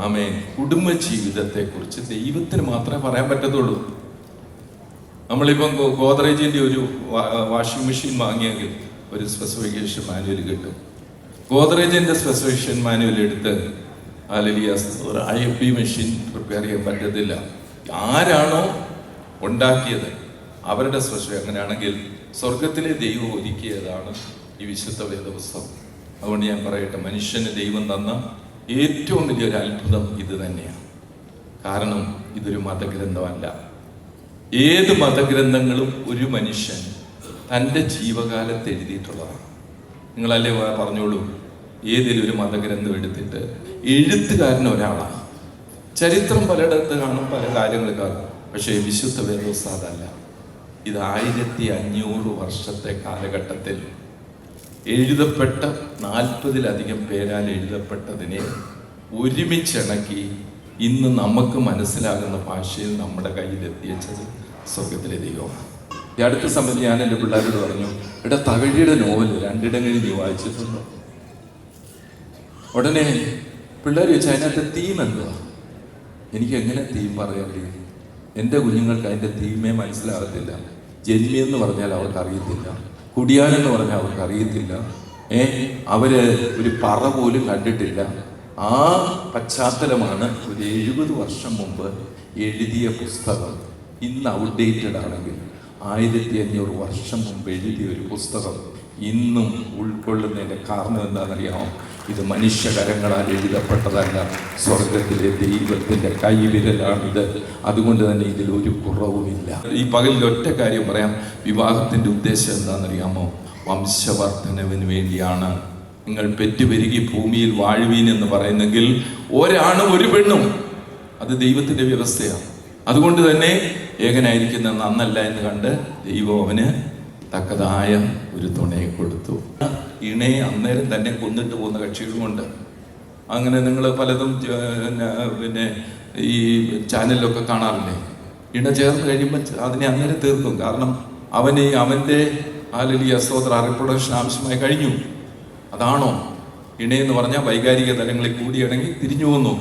ആമേൻ കുടുംബ ജീവിതത്തെക്കുറിച്ച് ദൈവത്തിന് മാത്രമേ പറയാൻ പറ്റത്തുള്ളൂ. നമ്മളിപ്പം ഗോദ്രേജിൻ്റെ ഒരു വാഷിംഗ് മെഷീൻ വാങ്ങിയെങ്കിൽ ഒരു സ്പെസിഫിക്കേഷൻ മാനുവൽ കിട്ടും. ഗോദ്രേജിൻ്റെ സ്പെസിഫിക്കേഷൻ മാനുവൽ എടുത്ത് IFB മെഷീൻ പ്രിപ്പയർ ചെയ്യാൻ പറ്റത്തില്ല. ആരാണോ ഉണ്ടാക്കിയത് അവരുടെ സ്പെസിഫിക്കേഷൻ. അങ്ങനെയാണെങ്കിൽ സ്വർഗത്തിലെ ദൈവം ഒരുക്കിയതാണ് ഈ വിശുദ്ധ വേദപുസ്തകം. അതുകൊണ്ട് ഞാൻ പറയട്ടെ, മനുഷ്യന് ദൈവം തന്ന ഏറ്റവും വലിയൊരു അത്ഭുതം ഇത് തന്നെയാണ്. കാരണം ഇതൊരു മതഗ്രന്ഥമല്ല. ഏത് മതഗ്രന്ഥങ്ങളും ഒരു മനുഷ്യൻ തൻ്റെ ജീവകാലത്ത് എഴുതിയിട്ടുള്ളതാണ്. നിങ്ങളല്ലേ പറഞ്ഞോളൂ, ഏതെങ്കിലും ഒരു മതഗ്രന്ഥം എടുത്തിട്ട് എഴുത്തുകാരൻ ഒരാളാണ്. ചരിത്രം പലയിടത്ത് കാണും, പല കാര്യങ്ങൾ കാണും. പക്ഷേ വിശുദ്ധ വേദപുസ്തകം അതല്ല. ഇത് 1500 വർഷത്തെ കാലഘട്ടത്തിൽ എഴുതപ്പെട്ട 40-ലധികം പേരാൽ എഴുതപ്പെട്ടതിനെ ഒരുമിച്ചിണക്കി ഇന്ന് നമുക്ക് മനസ്സിലാകുന്ന ഭാഷയിൽ നമ്മുടെ കയ്യിൽ എത്തിച്ചത് സ്വർഗത്തിലെ ദൈവമാണ്. ഈ അടുത്ത സമയത്ത് ഞാൻ എൻ്റെ പിള്ളേരോട് പറഞ്ഞു, ഇവിടെ തകഴിയുടെ നോവൽ 2 ഇടങ്ങളിൽ നീ വായിച്ചിട്ടുണ്ടോ? ഉടനെ പിള്ളേർ ചോദിച്ചാൽ അതിനകത്ത് തീം എന്തുവാ? എനിക്ക് എങ്ങനെ തീം പറയാൻ കഴിയും? എൻ്റെ കുഞ്ഞുങ്ങൾക്ക് അതിൻ്റെ തീമേ മനസ്സിലാകത്തില്ല. ജന്മി എന്ന് പറഞ്ഞാൽ അവർക്ക് അറിയത്തില്ല, കുടിയാനെന്ന് പറഞ്ഞാൽ അവർക്ക് അറിയത്തില്ല. അവര് ഒരു പറ പോലും കണ്ടിട്ടില്ല. ആ പശ്ചാത്തലമാണ് ഒരു 70 വർഷം മുമ്പ് എഴുതിയ പുസ്തകം ഇന്ന് ഔട്ട്ഡേറ്റഡ് ആണെങ്കിൽ 1500 വർഷം മുമ്പ് എഴുതിയ ഒരു പുസ്തകം ഇന്നും ഉൾക്കൊള്ളുന്നതിൻ്റെ കാരണം എന്താണെന്നറിയാമോ? ഇത് മനുഷ്യകരങ്ങളാൽ എഴുതപ്പെട്ടതല്ല, സ്വർഗത്തിലെ ദൈവത്തിൻ്റെ കൈവിരലാണിത്. അതുകൊണ്ട് തന്നെ ഇതിൽ ഒരു കുറവുമില്ല. ഈ പകലിൽ ഒറ്റ കാര്യം പറയാം. വിവാഹത്തിൻ്റെ ഉദ്ദേശം എന്താണെന്നറിയാമോ? വംശവർദ്ധനവിന് വേണ്ടിയാണ്. നിങ്ങൾ പെറ്റുപെരുകി ഭൂമിയിൽ വാഴുവീൻ എന്ന് പറയുന്നെങ്കിൽ ഒരാണും ഒരു പെണ്ണും അത് ദൈവത്തിൻ്റെ വ്യവസ്ഥയാണ്. അതുകൊണ്ട് തന്നെ ഏകനായിരിക്കുന്ന നന്നല്ല എന്ന് കണ്ട് ദൈവം അവന് തക്കതായ ഒരു തുണയെ കൊടുത്തു. ഇണയെ അന്നേരം തന്നെ കൊന്നിട്ട് പോകുന്ന കക്ഷികളുമുണ്ട്. അങ്ങനെ നിങ്ങൾ പലതും പിന്നെ ഈ ചാനലിലൊക്കെ കാണാറില്ലേ? ഇണ ചേർന്ന് കഴിയുമ്പോൾ അതിനെ അന്നേരം തീർക്കും. കാരണം അവൻ്റെ ഹല്ലേലൂയ സ്തോത്രം റിപ്രൊഡക്ഷൻ ആവശ്യമായി കഴിഞ്ഞു. അതാണോ ഇണയെന്ന് പറഞ്ഞാൽ വൈകാരിക തലങ്ങളിൽ കൂടിയാണെങ്കിൽ തിരിഞ്ഞു പോന്നു.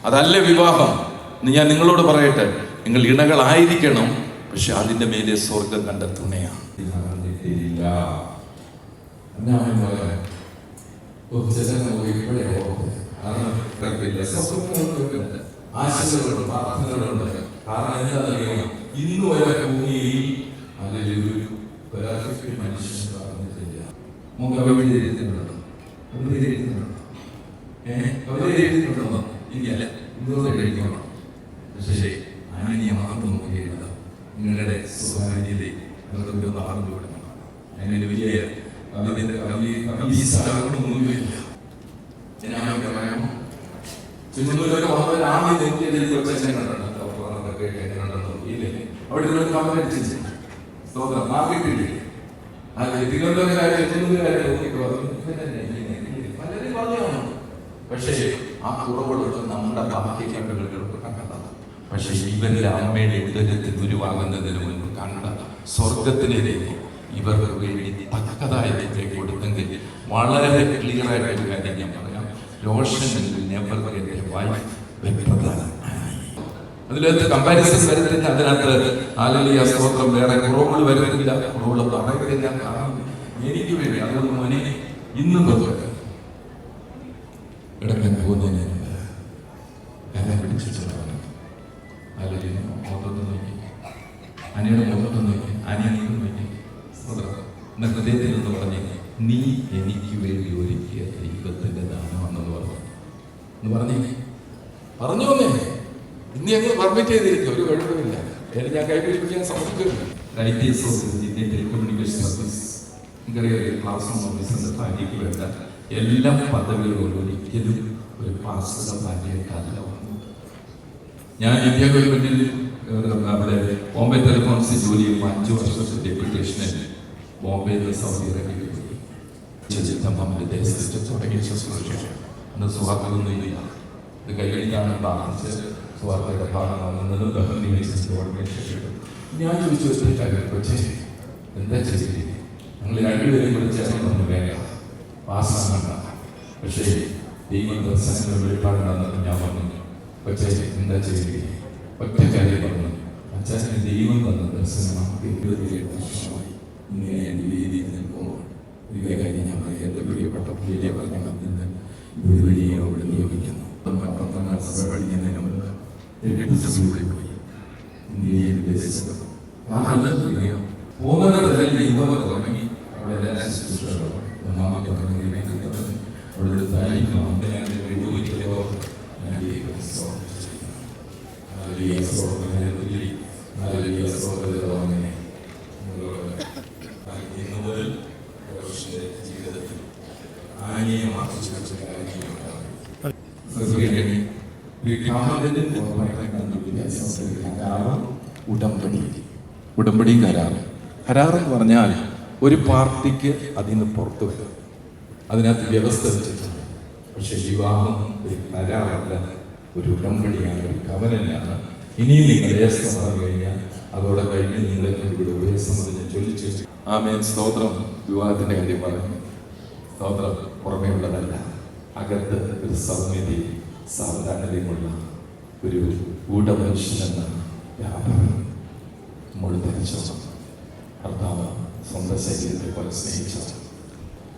അതല്ല വിവാഹം. എന്ന് ഞാൻ നിങ്ങളോട് പറയട്ടെ, നിങ്ങൾ ഇണകളായിരിക്കണം, പക്ഷെ അതിൻ്റെ മേലെ സ്വർഗം കണ്ട തുണയാണ്. ആശകളുണ്ട്, പ്രാർത്ഥനകളുണ്ട്. കാരണം എന്താണെന്നറിയാമോ? ഇന്ന് വരെ ഭൂമിയിൽ അതിലൊരു മനുഷ്യൻ പറഞ്ഞിട്ടില്ല. കവിത എഴുതുന്നുണ്ടോ? ഇല്ല, ഇന്നോട് എഴുതിക്കണം. പക്ഷേ ആനിയെ മാത്രം നോക്കി എഴുതാം. നിങ്ങളുടെ സ്വകാര്യത നിങ്ങളൊക്കെ ഒന്ന് അറിഞ്ഞു കൊടുക്കണം. അതിനൊരു വലിയ കവിയൊന്നുമില്ല. ഞാൻ പറയാമോ? ചെങ്ങന്നൂരൊക്കെ വന്നവർ ആദ്യം നോക്കിയത് ഇല്ലേ? അവിടെ നിങ്ങൾ കമന്റിച്ച് മാർക്കറ്റില്ലേ? പലരും പറഞ്ഞാണ്. പക്ഷേ ആ കുറവുള്ളത് നമ്മുടെ ബാഹ്യകണ്ണുകൾക്ക് കണ്ടതാണ്. പക്ഷേ ഇവരുടെ അമ്മയുടെ ഉദരത്തിൽ ഗുരുവാകുന്നതിന് മുൻപ് കണ്ട സ്വർഗത്തിനെതിരെ ഇവർക്ക് വേണ്ടി തക്കതായ കൊടുത്തെങ്കിൽ വളരെ ക്ലിയർ ആയിട്ട് ഒരു കാര്യം ഞാൻ പറയാം. അതിനകത്ത് കമ്പാരിസൺ വരുന്നില്ല. അതിനകത്ത് ഹല്ലേലൂയ സ്തോത്രം വേറെ കുറവുകൾ വരുന്നില്ല, കുറവുകൾ പറയുന്നില്ല. കാരണം എനിക്ക് വേണ്ടി അതുകൊണ്ട് മോനെ ഇന്നും ഇടയ്ക്ക് പോകുന്നതിന് എന്നെ പിടിച്ചിട്ടുള്ള ഹല്ലേലൂയ മുഖത്തൊന്ന് നോക്കി, അനിയുടെ മുഖത്തൊന്ന് നോക്കി, അനിയനും നോക്കി, എന്ന ഹൃദയത്തിൽ നിന്ന് പറഞ്ഞ് നീ എനിക്ക് വേണ്ടി ഒരുക്കിയ ദൈവത്തിൻ്റെ ദാനമാണെന്ന് പറഞ്ഞു വന്നേ. ഇനി ഞങ്ങൾ പെർമിറ്റ് ചെയ്തിരിക്കും, ഒരു കുഴപ്പമില്ല. ഞാൻ കൈപിടിപ്പിക്കാൻ സമർപ്പിക്കുന്നു. ടെലികമ്മ്യൂണിക്കേഷൻ സർവീസ് ക്ലാസ് റൂം ഓഫീസറിന്റെ ഭാര്യയ്ക്ക് വേണ്ട എല്ലാ പദവികളും ഒരിക്കലും ഒരു പാസ്റ്ററുടെ ഭാര്യയായിട്ടല്ല വന്നത്. ഞാൻ ഇന്ത്യ ഗവൺമെന്റിൽ അവിടെ ബോംബെ ടെലിഫോൺസിൽ ജോലി ചെയ്യുമ്പോൾ 5 വർഷത്തെ ഡെപ്യൂട്ടേഷനിൽ ബോംബെയിൽ സൗദി അറേബ്യയിൽ പോയി. നമ്മുടെ ദേശത്ത് തുടങ്ങിയ ശുശ്രൂഷ അന്ന് സുവാർത്തകളൊന്നും ഇല്ല. ഇത് കൈകഴിഞ്ഞാണ് പ്രാർത്ഥിച്ച് സുവാർത്തയുടെ ഭാഗമാകുന്നതും ഞാൻ ചോദിച്ചു വെച്ചിട്ട് കാര്യം പക്ഷേ എന്താ ചെയ്തില്ലേ? ഞങ്ങൾ രണ്ടുപേരും കൂടെ ചേർന്ന് വേണ്ട വാസന. പക്ഷേ ദൈവം ദർശനങ്ങൾ വെളിപ്പാടുണ്ടെന്ന് ഞാൻ പറഞ്ഞു. പക്ഷേ എന്താ ചെയ്തില്ലേ? ഒറ്റ കാര്യം പറഞ്ഞു, അച്ഛന് ദൈവം തന്ന ദർശനമാണ് 27 വർഷമായി ഇങ്ങനെ എൻ്റെ രീതിയിൽ നിൽക്കുമ്പോൾ ഒരു കാര്യം ഞാൻ പറയാം. എൻ്റെ പ്രിയപ്പെട്ട പുള്ളിയെ പറഞ്ഞ ഒരു വലിയ അവിടെ നിയോഗിക്കുന്നു. പഠിക്കുന്നതിന് മുമ്പ് സ്കൂളിൽ പോയി ഇന്ത്യയിൽ പോകുന്നതല്ല യുവത തുടങ്ങി അവിടെ അവിടെ താരിഖോ ജീവിതത്തിൽ ആനിയെ ഉടമ്പടി കരാറ്. കരാറെന്ന് പറഞ്ഞാൽ ഒരു പാർട്ടിക്ക് അതിൽ നിന്ന് പുറത്തു വരും, അതിനകത്ത് വ്യവസ്ഥ വെച്ചിട്ടുണ്ട്. പക്ഷെ വിവാഹം ഒരു കരാറല്ല, ഒരു ഉടമ്പടിയാണ്, ഒരു കവനലാണ്. ഇനിയും നിങ്ങൾ ഏസം പറഞ്ഞു കഴിഞ്ഞാൽ അതോടെ കഴിഞ്ഞ് നിങ്ങൾ ഇവിടെ ഉപയോഗം ചൊല്ലിച്ചു. ആമേൻ സ്തോത്രം. വിവാഹത്തിന്റെ കാര്യം പറഞ്ഞു. സ്തോത്രം പുറമേ ഉള്ളതല്ല, അകത്ത് ഒരു സൗമ്യതയും സാവധാനതയുമുള്ള ഒരു ഗൂഢമനുഷ്യനെന്ന വ്യാപാരം മുഴുവൻ ധരിച്ചോ. ഭർത്താവ് സ്വന്തം ശരീരത്തെ പോലെ സ്നേഹിച്ചോ.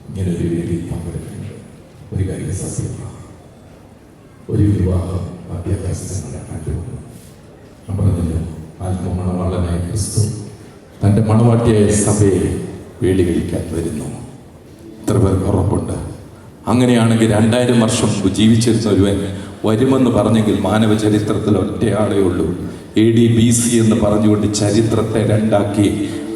ഇങ്ങനെ ഒരു വേദിയിൽ പങ്കെടുക്കേണ്ട ഒരു കാര്യം സത്യമാണ്. ഒരു വിവാഹം അഭ്യാസത്തിന് നടക്കാൻ പോകുന്നു. പറഞ്ഞല്ലോ, ആത്മമണവാളനായ ക്രിസ്തു തൻ്റെ മണവാട്ടിയായ സഭയെ വേളി കഴിക്കാൻ വരുന്നു. ഇത്ര പേർക്ക് ഉറപ്പുണ്ട്. അങ്ങനെയാണെങ്കിൽ 2000 വർഷം മുമ്പ് ജീവിച്ചിരുന്ന ഒരുവൻ വരുമെന്ന് പറഞ്ഞെങ്കിൽ മാനവ ചരിത്രത്തിൽ ഒറ്റയാളേ ഉള്ളൂ. AD BC എന്ന് പറഞ്ഞുകൊണ്ട് ചരിത്രത്തെ രണ്ടാക്കി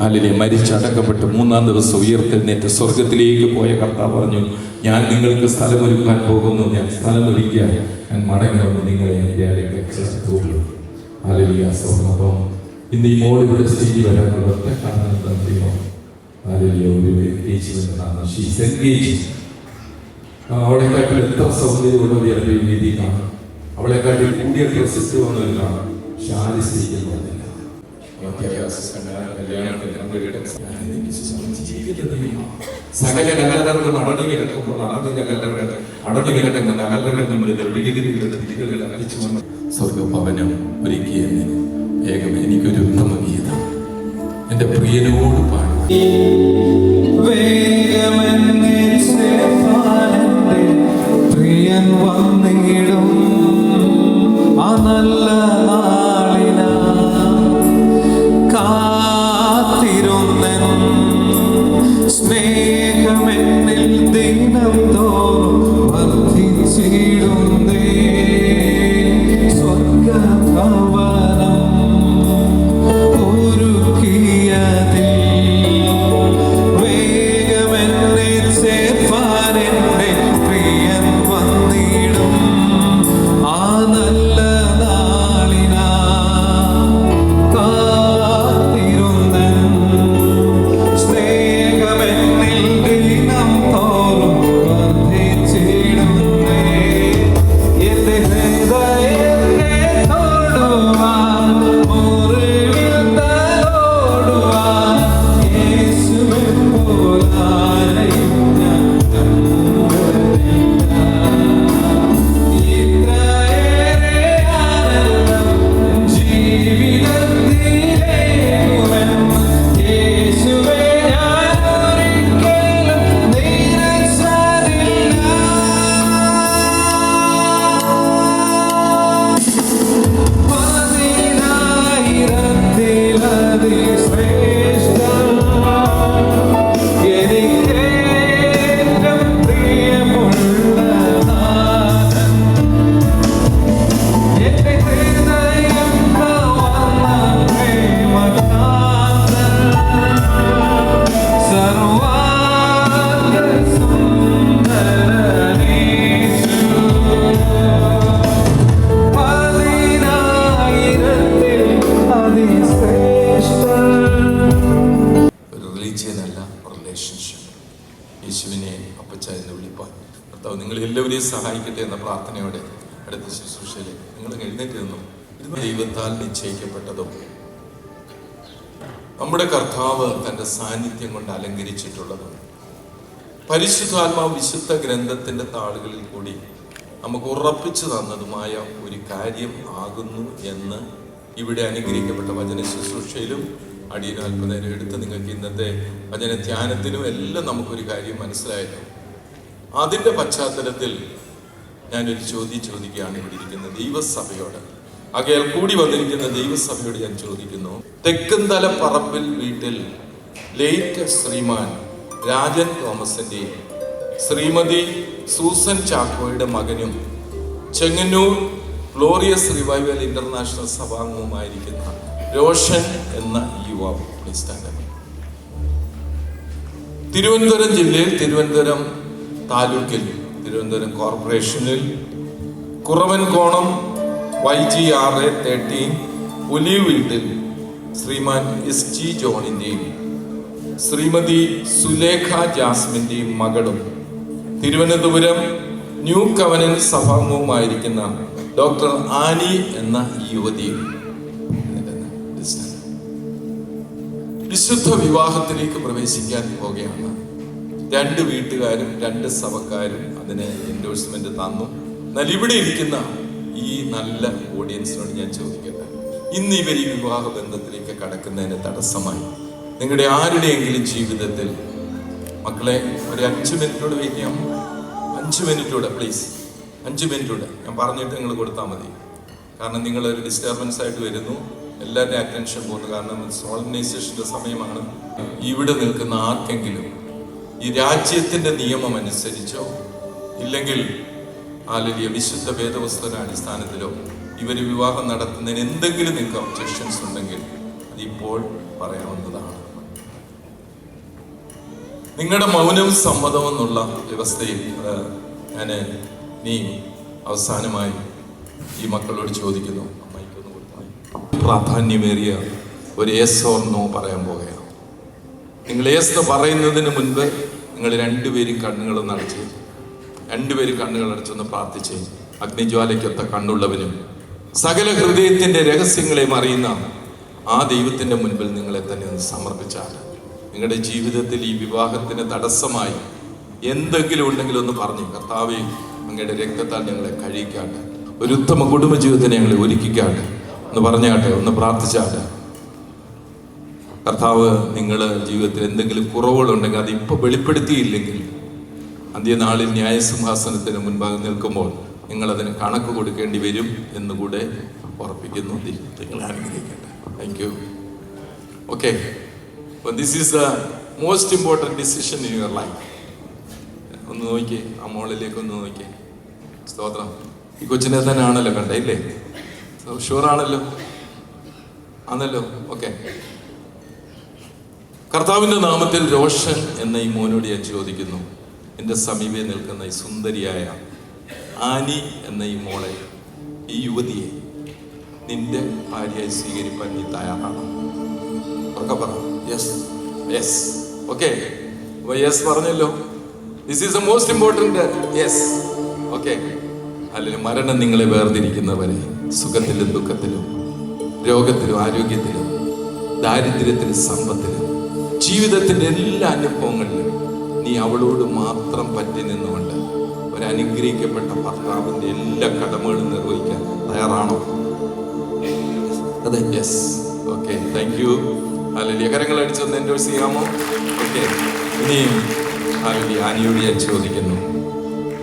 അല്ലെങ്കിൽ മരിച്ചടക്കപ്പെട്ട് 3-ാം ദിവസം ഉയർത്തെഴുന്നേറ്റ് സ്വർഗത്തിലേക്ക് പോയ കർത്താവ് പറഞ്ഞു, ഞാൻ നിങ്ങൾക്ക് സ്ഥലമൊരുക്കാൻ പോകുന്നു, ഞാൻ സ്ഥലമൊരുക്കിയാൽ ഞാൻ മടങ്ങി വന്ന് നിങ്ങളെ എൻ്റെ അടുക്കലേക്ക് ചേർത്തുള്ളൂ. ഹല്ലേലൂയ. അപ്പം ഇന്ന് ഈ മോൾ ഇവിടെ സ്റ്റേജിൽ വരാനുള്ള ഒറ്റ കാരണം എന്താണെന്നറിയുമോ? ഹല്ലേലൂയ, ഒരു എൻഗേജ്മെന്റാണ്. She's engage. അവളെക്കാട്ടിൽ എത്ര സൗന്ദര്യമുള്ളവരെയാണ് ഈ വേദി കാണും. അവളെക്കാട്ടിൽ കൂടിയ പ്രസിദ്ധി വന്നവരാണ്. പക്ഷെ ആര് സ്ത്രീക്കുന്നില്ല. സകല കല്ലറകളും അടഞ്ഞു കിടക്കുമ്പോൾ അടഞ്ഞ കല്ലറകൾ അടഞ്ഞു കിടക്കുന്ന കല്ലറകൾ സ്വർഗഭവനം ഒരുക്കിയെന്ന് ഏകം എനിക്കൊരു ഉത്തമ ഗീതം എന്റെ പ്രിയനോട് പാടും. പ്രിയൻ വന്നിടും ആ നല്ല നാളിനാ കാത്തിരുന്നൻ സ്നേഹമെന്നിൽ ദിനം തോറും വർദ്ധിച്ചിടുന്നേ സ്വർഗഭവനം ഒരുക്കിയതിൽ വേഗമെന്നെ ചേർപ്പാൻ എൻ്റെ പ്രിയൻ വന്നിടും ആ നല്ല നാളിനാ കാത്തിരുന്നൻ സ്നേഹമെന്നിൽ ദിനം തോറും വർദ്ധിച്ചിടുന്നേ എൻ്റെ ഹൃദയത്തെ തൊടുവാൻ മുറിവിൽ തലോടുവാൻ യേശുവെ പോലാരെയും ഞാൻ കണ്ടില്ല. ഇത്രയേറെ ആനന്ദം ജീവിതത്തിലേക്കുമെന്ന് യേശുവെ ഞാൻ ഒരിക്കലും നിരച്ചതില്ല. പതിനായിരത്തിലതിശ്രേഷ്ഠം എനിക്കേറ്റം പ്രിയമുള്ള നാഥൻ എന്റെ ഹൃദയം കവർന്ന പ്രേമകാന്തൻ സർവാംഗ സുന്ദരനേശു പതിനായിരത്തിൽ അതിശ്രേഷ്ഠൻ. ഒരു റിലീജിയൻ അല്ല, റിലേഷൻഷിപ്പ്. യേശുവിനെ അപ്പച്ച എന്ന് വിളിപ്പാൻ കർത്താവ് നിങ്ങൾ എല്ലാവരെയും സഹായിക്കട്ടെ എന്ന പ്രാർത്ഥനയോടെ അടുത്ത ശുശ്രൂഷയിൽ നിങ്ങൾ എഴുന്നേറ്റ് നിന്നും ഇത് ദൈവത്താൽ നിശ്ചയിക്കപ്പെട്ടതും നമ്മുടെ കർത്താവ് തൻ്റെ സാന്നിധ്യം കൊണ്ട് അലങ്കരിച്ചിട്ടുള്ളതും പരിശുദ്ധാത്മാവ് വിശുദ്ധ ഗ്രന്ഥത്തിന്റെ താളുകളിൽ കൂടി നമുക്ക് ഉറപ്പിച്ചു തന്നതുമായ ഒരു കാര്യം ആകുന്നു എന്ന് ഇവിടെ അനുഗ്രഹിക്കപ്പെട്ട വചന ശുശ്രൂഷയിലും അടിയന് അല്പനേരം എടുത്ത് നിങ്ങൾക്ക് ഇന്നത്തെ വചന ധ്യാനത്തിലും എല്ലാം നമുക്കൊരു കാര്യം മനസ്സിലായല്ലോ. അതിൻ്റെ പശ്ചാത്തലത്തിൽ ഞാനൊരു ചോദ്യം ചോദിക്കുകയാണ് ഇവിടെ ഇരിക്കുന്ന ദൈവസഭയോട്. ആകയാൽ കൂടി വന്നിരിക്കുന്ന ദൈവസഭയോട് ഞാൻ ചോദിക്കുന്നു, തെക്കുംതല പറമ്പിൽ വീട്ടിൽ ലേറ്റ് ശ്രീമാൻ രാജൻ തോമസിൻ്റെയും ശ്രീമതി സൂസൻ ചാക്കോയുടെ മകനും ചെങ്ങന്നൂർ ഗ്ലോറിയസ് റിവൈവൽ ഇന്റർനാഷണൽ സഭാംഗവുമായിരിക്കുന്ന രോഷൻ എന്ന യുവാവ് തിരുവനന്തപുരം ജില്ലയിൽ തിരുവനന്തപുരം താലൂക്കിൽ തിരുവനന്തപുരം കോർപ്പറേഷനിൽ കുറവൻകോണം YGRA13 ഒലീവ് വീട്ടിൽ ശ്രീമാൻ SG ജോണിൻ്റെയും ശ്രീമതി സുലേഖ ജാസ്മിൻ്റെയും മകളും തിരുവനന്തപുരം ന്യൂ കവനൻ സഭാംഗവുമായിരിക്കുന്ന ഡോക്ടർ ആനി എന്ന യുവതിയും വിശുദ്ധ വിവാഹത്തിലേക്ക് പ്രവേശിക്കാൻ പോകുകയാണ്. 2 വീട്ടുകാരും 2 സഭക്കാരും അതിന് എൻഡോഴ്സ്മെന്റ് തന്നു. എന്നാൽ ഇവിടെ ഇരിക്കുന്ന ഈ നല്ല ഓഡിയൻസിനോട് ഞാൻ ചോദിക്കട്ടെ, ഇന്ന് ഇവർ ഈ വിവാഹ ബന്ധത്തിലേക്ക് കടക്കുന്നതിന് തടസ്സമായി നിങ്ങളുടെ ആരുടെയെങ്കിലും ജീവിതത്തിൽ മക്കളെ ഒരു 5 മിനിറ്റോട് വെയിറ്റ് ചെയ്യാം. 5 മിനിറ്റോടെ പ്ലീസ്, 5 മിനിറ്റോടെ ഞാൻ പറഞ്ഞിട്ട് നിങ്ങൾ കൊടുത്താൽ മതി. കാരണം നിങ്ങളൊരു ഡിസ്റ്റർബൻസ് ആയിട്ട് വരുന്നു, എല്ലാവരുടെയും അറ്റൻഷൻ പോകുന്നു. കാരണം സോളനൈസേഷൻ്റെ സമയമാണ്. ഇവിടെ നിൽക്കുന്ന ആർക്കെങ്കിലും ഈ രാജ്യത്തിൻ്റെ നിയമം അനുസരിച്ചോ ഇല്ലെങ്കിൽ ആലലിയ വിശുദ്ധ വേദപുസ്തക അടിസ്ഥാനത്തിലോ ഇവർ വിവാഹം നടത്തുന്നതിന് എന്തെങ്കിലും നിങ്ങൾക്ക് ഒബ്ജക്ഷൻസ് ഉണ്ടെങ്കിൽ അതിപ്പോൾ പറയാവുന്നതാണ്. നിങ്ങളുടെ മൗനം സമ്മതം എന്നുള്ള വ്യവസ്ഥയിൽ ഞാൻ നീ അവസാനമായി ഈ മക്കളോട് ചോദിക്കുന്നു, പ്രാധാന്യമേറിയ ഒരു യെസ് ഓർ നോ പറയാൻ പോകുകയാണ്. നിങ്ങൾ യെസ് പറയുന്നതിന് മുൻപ് നിങ്ങൾ രണ്ടുപേരും കണ്ണുകളൊന്ന് അടച്ച്, രണ്ടുപേരും കണ്ണുകൾ അടച്ചൊന്ന് പ്രാർത്ഥിച്ച്, അഗ്നിജ്വാലയ്ക്കൊത്ത കണ്ണുള്ളവനും സകല ഹൃദയത്തിന്റെ രഹസ്യങ്ങളെയും അറിയുന്ന ആ ദൈവത്തിന്റെ മുൻപിൽ നിങ്ങളെ തന്നെ ഒന്ന് സമർപ്പിച്ചാൽ നിങ്ങളുടെ ജീവിതത്തിൽ ഈ വിവാഹത്തിന് തടസ്സമായി എന്തെങ്കിലും ഉണ്ടെങ്കിലും ഒന്ന് പറഞ്ഞു, കർത്താവേ അങ്ങയുടെ രക്തത്താൽ ഞങ്ങളെ കഴിയിക്കാട്ടെ, ഒരു ഉത്തമ കുടുംബജീവിതത്തിനെ ഞങ്ങളെ ഒരുക്കിക്കാട്ടെ ഒന്ന് പറഞ്ഞാട്ടെ, ഒന്ന് പ്രാർത്ഥിച്ചാട്ടെ. കർത്താവ് നിങ്ങൾ ജീവിതത്തിൽ എന്തെങ്കിലും കുറവുകളുണ്ടെങ്കിൽ അത് ഇപ്പോൾ വെളിപ്പെടുത്തിയില്ലെങ്കിൽ അന്ത്യനാളിൽ ന്യായസിംഹാസനത്തിന് മുൻപാകെ നിൽക്കുമ്പോൾ നിങ്ങളതിന് കണക്ക് കൊടുക്കേണ്ടി വരും എന്നുകൂടെ ഉറപ്പിക്കുന്നു. നിങ്ങളെ അനുഗ്രഹിക്കട്ടെ. Thank you. Okay, this is the most important decision in your life. ഒന്ന് നോക്കിയേ, ആ മോളിലേക്ക് ഒന്ന് നോക്കിയേ. സ്തോത്രം. ഈ കൊച്ചിനെ തന്നെ ആണല്ലോ കണ്ടേ, ഇല്ലേ? ഷുവറാണല്ലോ, ആണല്ലോ. ഓക്കെ, കർത്താവിൻ്റെ നാമത്തിൽ രോഷൻ എന്ന ഈ മോനോട് ഞാൻ ചോദിക്കുന്നു, എൻ്റെ സമീപേ നിൽക്കുന്ന ഈ സുന്ദരിയായ ആനി എന്ന ഈ മോളെ, ഈ യുവതിയെ നിന്റെ ഭാര്യയായി സ്വീകരിക്കാൻ നീ തയ്യാറാണോ? ഒക്കെ പറ. Yes, yes. ഓക്കെ, അപ്പോൾ യെസ് പറഞ്ഞല്ലോ. This is the most important. Yes. Okay. അല്ലെങ്കിൽ മരണം നിങ്ങളെ വേർതിരിക്കുന്നവരെ സുഖത്തിലും ദുഃഖത്തിലും രോഗത്തിലും ആരോഗ്യത്തിലും ദാരിദ്ര്യത്തിലും സമ്പത്തിലും ജീവിതത്തിൻ്റെ എല്ലാ അനുഭവങ്ങളിലും നീ അവളോട് മാത്രം പറ്റി നിന്നുകൊണ്ട് ഒരു അനുഗ്രഹിക്കപ്പെട്ട ഭർത്താവിൻ്റെ എല്ലാ കടമകളും നിർവഹിക്കാൻ തയ്യാറാണോ? അതെ, യെസ്. Okay, thank you. അല്ലെങ്കിൽ കരങ്ങൾ അടിച്ചൊന്ന് എൻഡോഴ്സ് ചെയ്യാമോ? ഓക്കെ, ഇനിയും അല്ലെങ്കിൽ ആനിയോട് ഞാൻ ചോദിക്കുന്നു,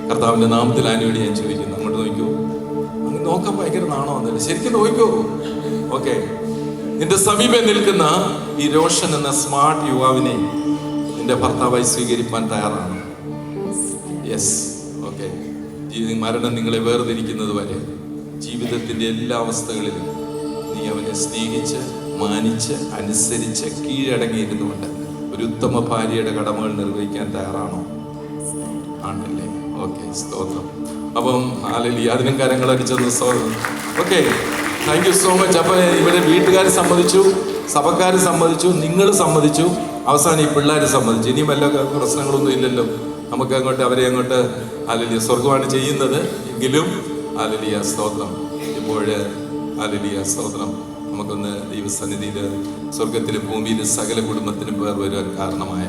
കർത്താവിൻ്റെ നാമത്തിൽ ആനിയോട് ഞാൻ ചോദിക്കുന്നു, അങ്ങോട്ട് നോക്കൂ. അങ്ങ് നോക്കാൻ ഭയങ്കര നാണോ എന്നല്ലേ, ശരിക്കും നോക്കൂ. ഓക്കെ, നിന്റെ സമീപം നിൽക്കുന്ന ഈ രോഷൻ എന്ന സ്മാർട്ട് യുവാവിനെ നിന്റെ ഭർത്താവായി സ്വീകരിക്കാൻ തയ്യാറാണ്? യെസ്. ഓക്കെ, മരണം നിങ്ങളെ വേർതിരിക്കുന്നത് വരെ ജീവിതത്തിൻ്റെ എല്ലാ അവസ്ഥകളിലും നീ അവനെ സ്നേഹിച്ച് മാനിച്ച് അനുസരിച്ച് കീഴടങ്ങിയിരുന്നുകൊണ്ട് ഒരു ഉത്തമ ഭാര്യയുടെ കടമകൾ നിർവഹിക്കാൻ തയ്യാറാണോ? ആണല്ലേ? ഓക്കെ, സ്തോത്രം. അപ്പം അതിനും കരങ്ങളടിച്ചൊന്ന് സ്തോത്രം. Okay, thank you so much. അപ്പം ഇവിടെ വീട്ടുകാർ സമ്മതിച്ചു, സഭക്കാർ സമ്മതിച്ചു, നിങ്ങൾ സമ്മതിച്ചു, അവസാനം ഈ പിള്ളേർ സമ്മതിച്ചു. ഇനിയും വല്ല പ്രശ്നങ്ങളൊന്നും ഇല്ലല്ലോ. നമുക്ക് അങ്ങോട്ട് അവരെ അങ്ങോട്ട് ഹല്ലേലൂയ സ്വർഗമാണ് ചെയ്യുന്നത് എങ്കിലും ഹല്ലേലൂയ സ്തോത്രം. ഇപ്പോൾ ഹല്ലേലൂയ സ്തോത്രം. നമുക്കൊന്ന് ദൈവസന്നിധിയിൽ സ്വർഗത്തിലും ഭൂമിയിലും സകല കുടുംബത്തിനും പേർ വരുവാൻ കാരണമായ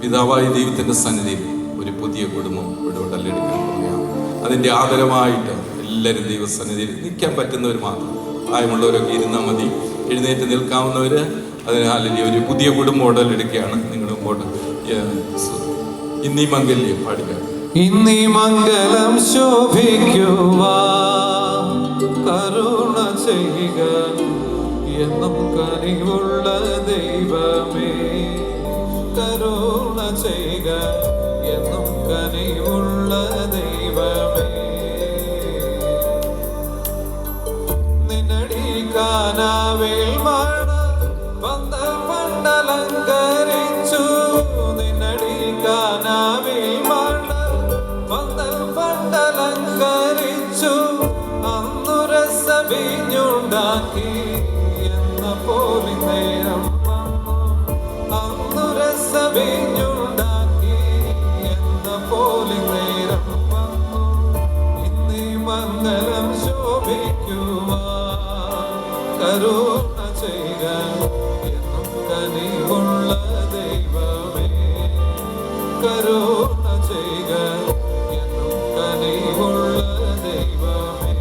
പിതാവായ ദൈവത്തിൻ്റെ സന്നിധിയിൽ ഒരു പുതിയ കുടുംബം ഇവിടെ ഉടലെടുക്കാൻ പോവുകയാണ്. അതിൻ്റെ ആദരവായിട്ട് എല്ലാവരും ദൈവസന്നിധിയിൽ നിൽക്കാൻ പറ്റുന്നവർ മാത്രം, പ്രായമുള്ളവരൊക്കെ ഇരുന്നാൽ മതി. എഴുന്നേറ്റ് നിൽക്കാവുന്നവർ അതിന് ഒരു പുതിയ കുടുംബം ഉടലെടുക്കുകയാണ്. നിങ്ങൾ മുമ്പോട്ട് ഇന്നീ മംഗല്യം പാടിക്കാം. ഇന്നീ മംഗലം ശോഭിക്കുവാ കരുണ ചെയ്യുക എന്നും കനിവുള്ള ദൈവമേ, കരുണ ചെയ്യുക എന്നും കനിവുള്ള ദൈവമേ. നിന്നടിക്കാനാവേൽ മണ വന്ന പണ്ടലങ്കരിച്ചു, നിന്നടിക്കാനാവേൽ മണ വന്ന പണ്ടലങ്കരിച്ചു, അന്നു രസവിഞ്ഞുണ്ടാക്കി എന്ന പോലെ നേരം വന്നു, അന്നു രസവിഞ്ഞുണ്ടാക്കി എന്ന പോലെ നേരം വന്നു. ഇന്നീ മംഗലം ശോഭിക്കുവാ കരുണ ചെയ്യുക എന്നും കനിവുള്ള ദൈവമേ, കരുണ ചെയ്യുക എന്നും കനിവുള്ള ദൈവമേ.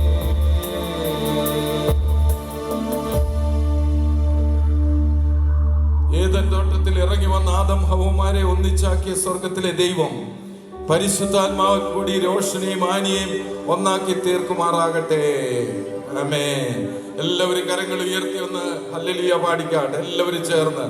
ഏദൻ തോട്ടത്തിൽ ഇറങ്ങി വന്ന ആദം ഹവ്വമാരെ ഒന്നിച്ചാക്കിയ സ്വർഗത്തിലെ ദൈവം പരിശുദ്ധാത്മാവിൽ കൂടി രോഷനെയും ആനിയെയും ഒന്നാക്കി തീർക്കുമാറാകട്ടെ. ആമേൻ. എല്ലാവരും കരങ്ങൾ ഉയർത്തി ഒന്ന് ഹല്ലേലൂയ പാടിക്കാട്ടെ. എല്ലാവരും ചേർന്ന്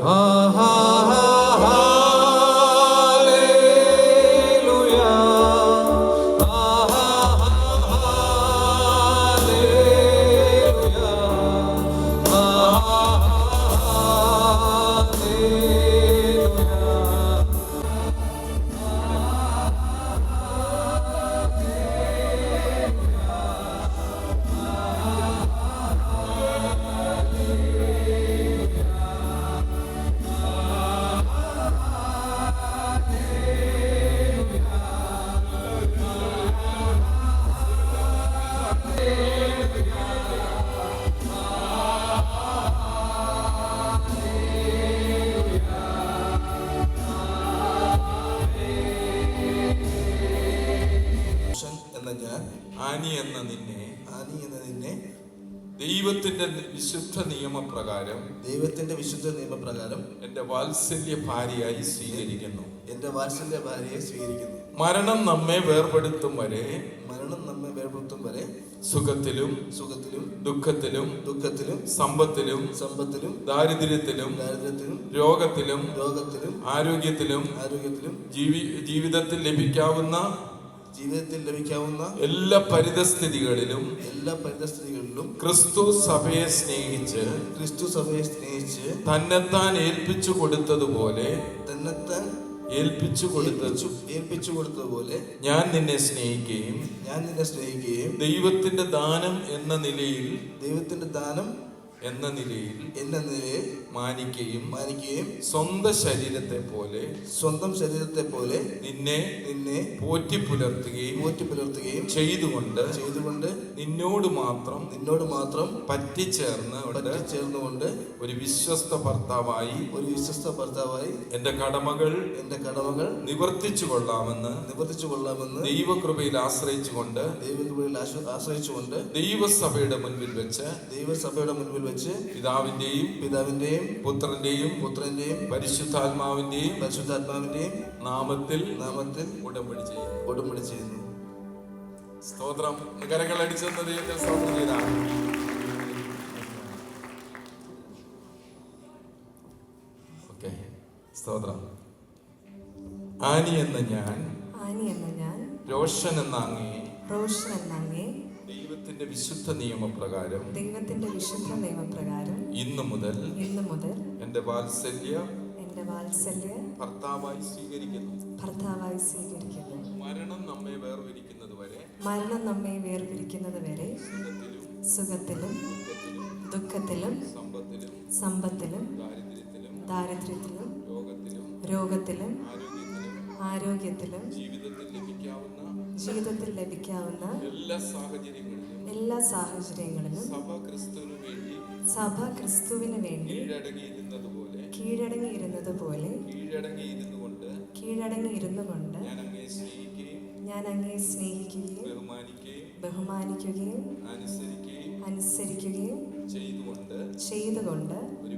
വിശുദ്ധ നിയമപ്രകാരം ദൈവത്തിന്റെ വിശുദ്ധ നിയമപ്രകാരം എന്റെ വാത്സല്യ ഭാര്യയായി സ്വീകരിക്കുന്നു. എന്റെ വാത്സല്യ ഭാര്യയെ സ്വീകരിക്കുന്നു. മരണം നമ്മെ വേർപെടുത്തും വരെ സുഖത്തിലും ദുഃഖത്തിലും സമ്പത്തിലും ദാരിദ്ര്യത്തിലും രോഗത്തിലും ആരോഗ്യത്തിലും ജീവിതത്തിൽ ലഭിക്കാവുന്ന എല്ലാ പരിതസ്ഥിതികളിലും ക്രിസ്തു സഭയെ സ്നേഹിച്ച് തന്നെത്താൻ ഏൽപ്പിച്ചു കൊടുത്തതുപോലെ ഞാൻ നിന്നെ സ്നേഹിക്കുകയും ദൈവത്തിന്റെ ദാനം എന്ന നിലയിൽ മാനിക്കുകയും സ്വന്തം ശരീരത്തെ പോലെ നിന്നെ പോറ്റി പുലർത്തുകയും ചെയ്തുകൊണ്ട് നിന്നോട് മാത്രം പറ്റിച്ചേർന്നുകൊണ്ട് ഒരു വിശ്വസ്ത ഭർത്താവായി എന്റെ കടമകൾ നിവർത്തിച്ചു കൊള്ളാമെന്ന് ദൈവകൃപയിൽ ആശ്രയിച്ചുകൊണ്ട് ദൈവസഭയുടെ മുൻപിൽ വെച്ച് പിതാവിന്റെയും പുത്രന്റെയും പരിശുദ്ധാത്മാവിന്റെയും നാമത്തിൽ ഉടമ്പടി ചെയ്യുന്നു. സ്തോത്രം. കരങ്ങൾ അടിച്ചെന്ന ദൈവത്തെ സ്തോത്രം ചെയ്താണ്. ഓക്കെ, സ്തോത്രം. ആനി എന്ന ഞാൻ രോഷൻ എന്ന അങ്ങേ ദൈവത്തിന്റെ വിശുദ്ധ നിയമപ്രകാരം ഇന്നു മുതൽ എന്റെ വാത്സല്യ ഭർത്താവായി സ്വീകരിക്കുന്നു. മരണം നമ്മെ വേർപിരിക്കുന്നത് വരെ സുഖത്തിലും ദുഃഖത്തിലും സമ്പത്തിലും ദാരിദ്ര്യത്തിലും രോഗത്തിലും ആരോഗ്യത്തിലും ജീവിതത്തിൽ ലഭിക്കാവുന്ന എല്ലാ സാഹചര്യങ്ങളിലും സഭ ക്രിസ്തുവിന് വേണ്ടി കീഴടങ്ങിയിരുന്നു കൊണ്ട് ഞാൻ അങ്ങയെ സ്നേഹിക്കുകയും ബഹുമാനിക്കുകയും അനുസരിക്കുകയും ചെയ്തുകൊണ്ട് ഒരു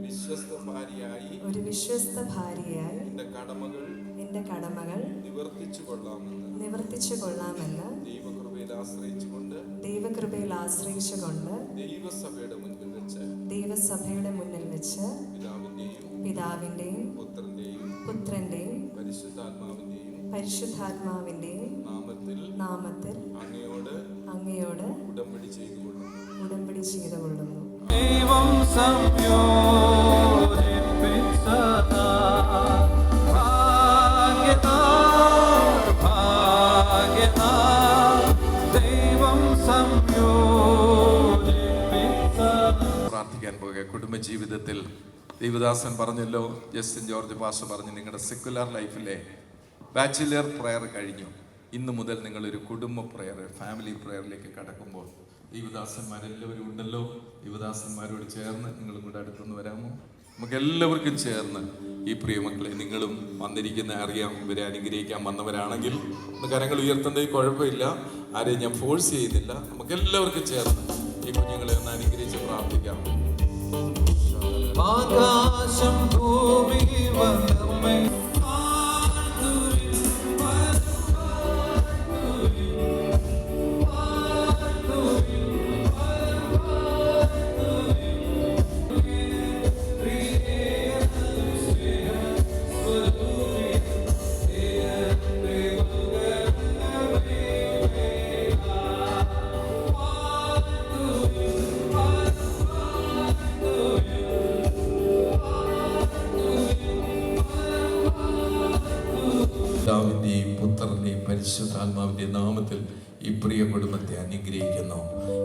വിശ്വസ്ത ഭാര്യയായി എന്റെ കടമകൾ നിവർത്തിച്ചു കൊള്ളാമെന്ന് ദൈവകൃപയിൽ ആശ്രയിച്ചുകൊണ്ട് ദൈവസഭയുടെ മുന്നിൽ വെച്ച് പിതാവിന്റെയും പുത്രന്റെയും പരിശുദ്ധാത്മാവിന്റെയും നാമത്തിൽ അങ്ങയോട് ഉടമ്പടി ചെയ്തുകൊള്ളുന്നു. ദൈവം സംയോജിപ്പിച്ചതാ പ്രാർത്ഥിക്കാൻ പോകുക. കുടുംബജീവിതത്തിൽ ദേവദാസൻ പറഞ്ഞല്ലോ, ജസ്റ്റിൻ ജോർജ് പാസ്റ്റർ പറഞ്ഞു, നിങ്ങളുടെ സെക്കുലർ ലൈഫിലെ ബാച്ചിലർ പ്രയർ കഴിഞ്ഞു. ഇന്ന് മുതൽ നിങ്ങളൊരു കുടുംബ പ്രയർ, ഫാമിലി പ്രയറിലേക്ക് കടക്കുമ്പോൾ ദേവദാസന്മാരെല്ലാവരും ഉണ്ടല്ലോ. ദേവദാസന്മാരോട് ചേർന്ന് നിങ്ങളും കൂടെ അടുത്തുനിന്ന് വരാമോ? നമുക്ക് എല്ലാവർക്കും ചേർന്ന് ഈ പ്രിയമക്കളെ, നിങ്ങളും വന്നിരിക്കുന്ന അറിയാം, ഇവരെ അനുഗ്രഹിക്കാൻ വന്നവരാണെങ്കിൽ ഒന്ന് കരങ്ങൾ ഉയർത്തുന്നത് കുഴപ്പമില്ല. ആരെയും ഞാൻ ഫോഴ്സ് ചെയ്യുന്നില്ല. നമുക്ക് എല്ലാവർക്കും ചേർന്ന് ഈ കുഞ്ഞുങ്ങളെ ഒന്ന് അനുഗ്രഹിച്ച് പ്രാർത്ഥിക്കാം. ആകാശം ഭൂമി വന്നമ്മേ പിതാവിൻ്റെയും പുത്രൻ്റെയും പരിശുദ്ധാത്മാവിൻ്റെയും നാമത്തിൽ ഈ പ്രിയ കുടുംബത്തെ അനുഗ്രഹിക്കുന്നു.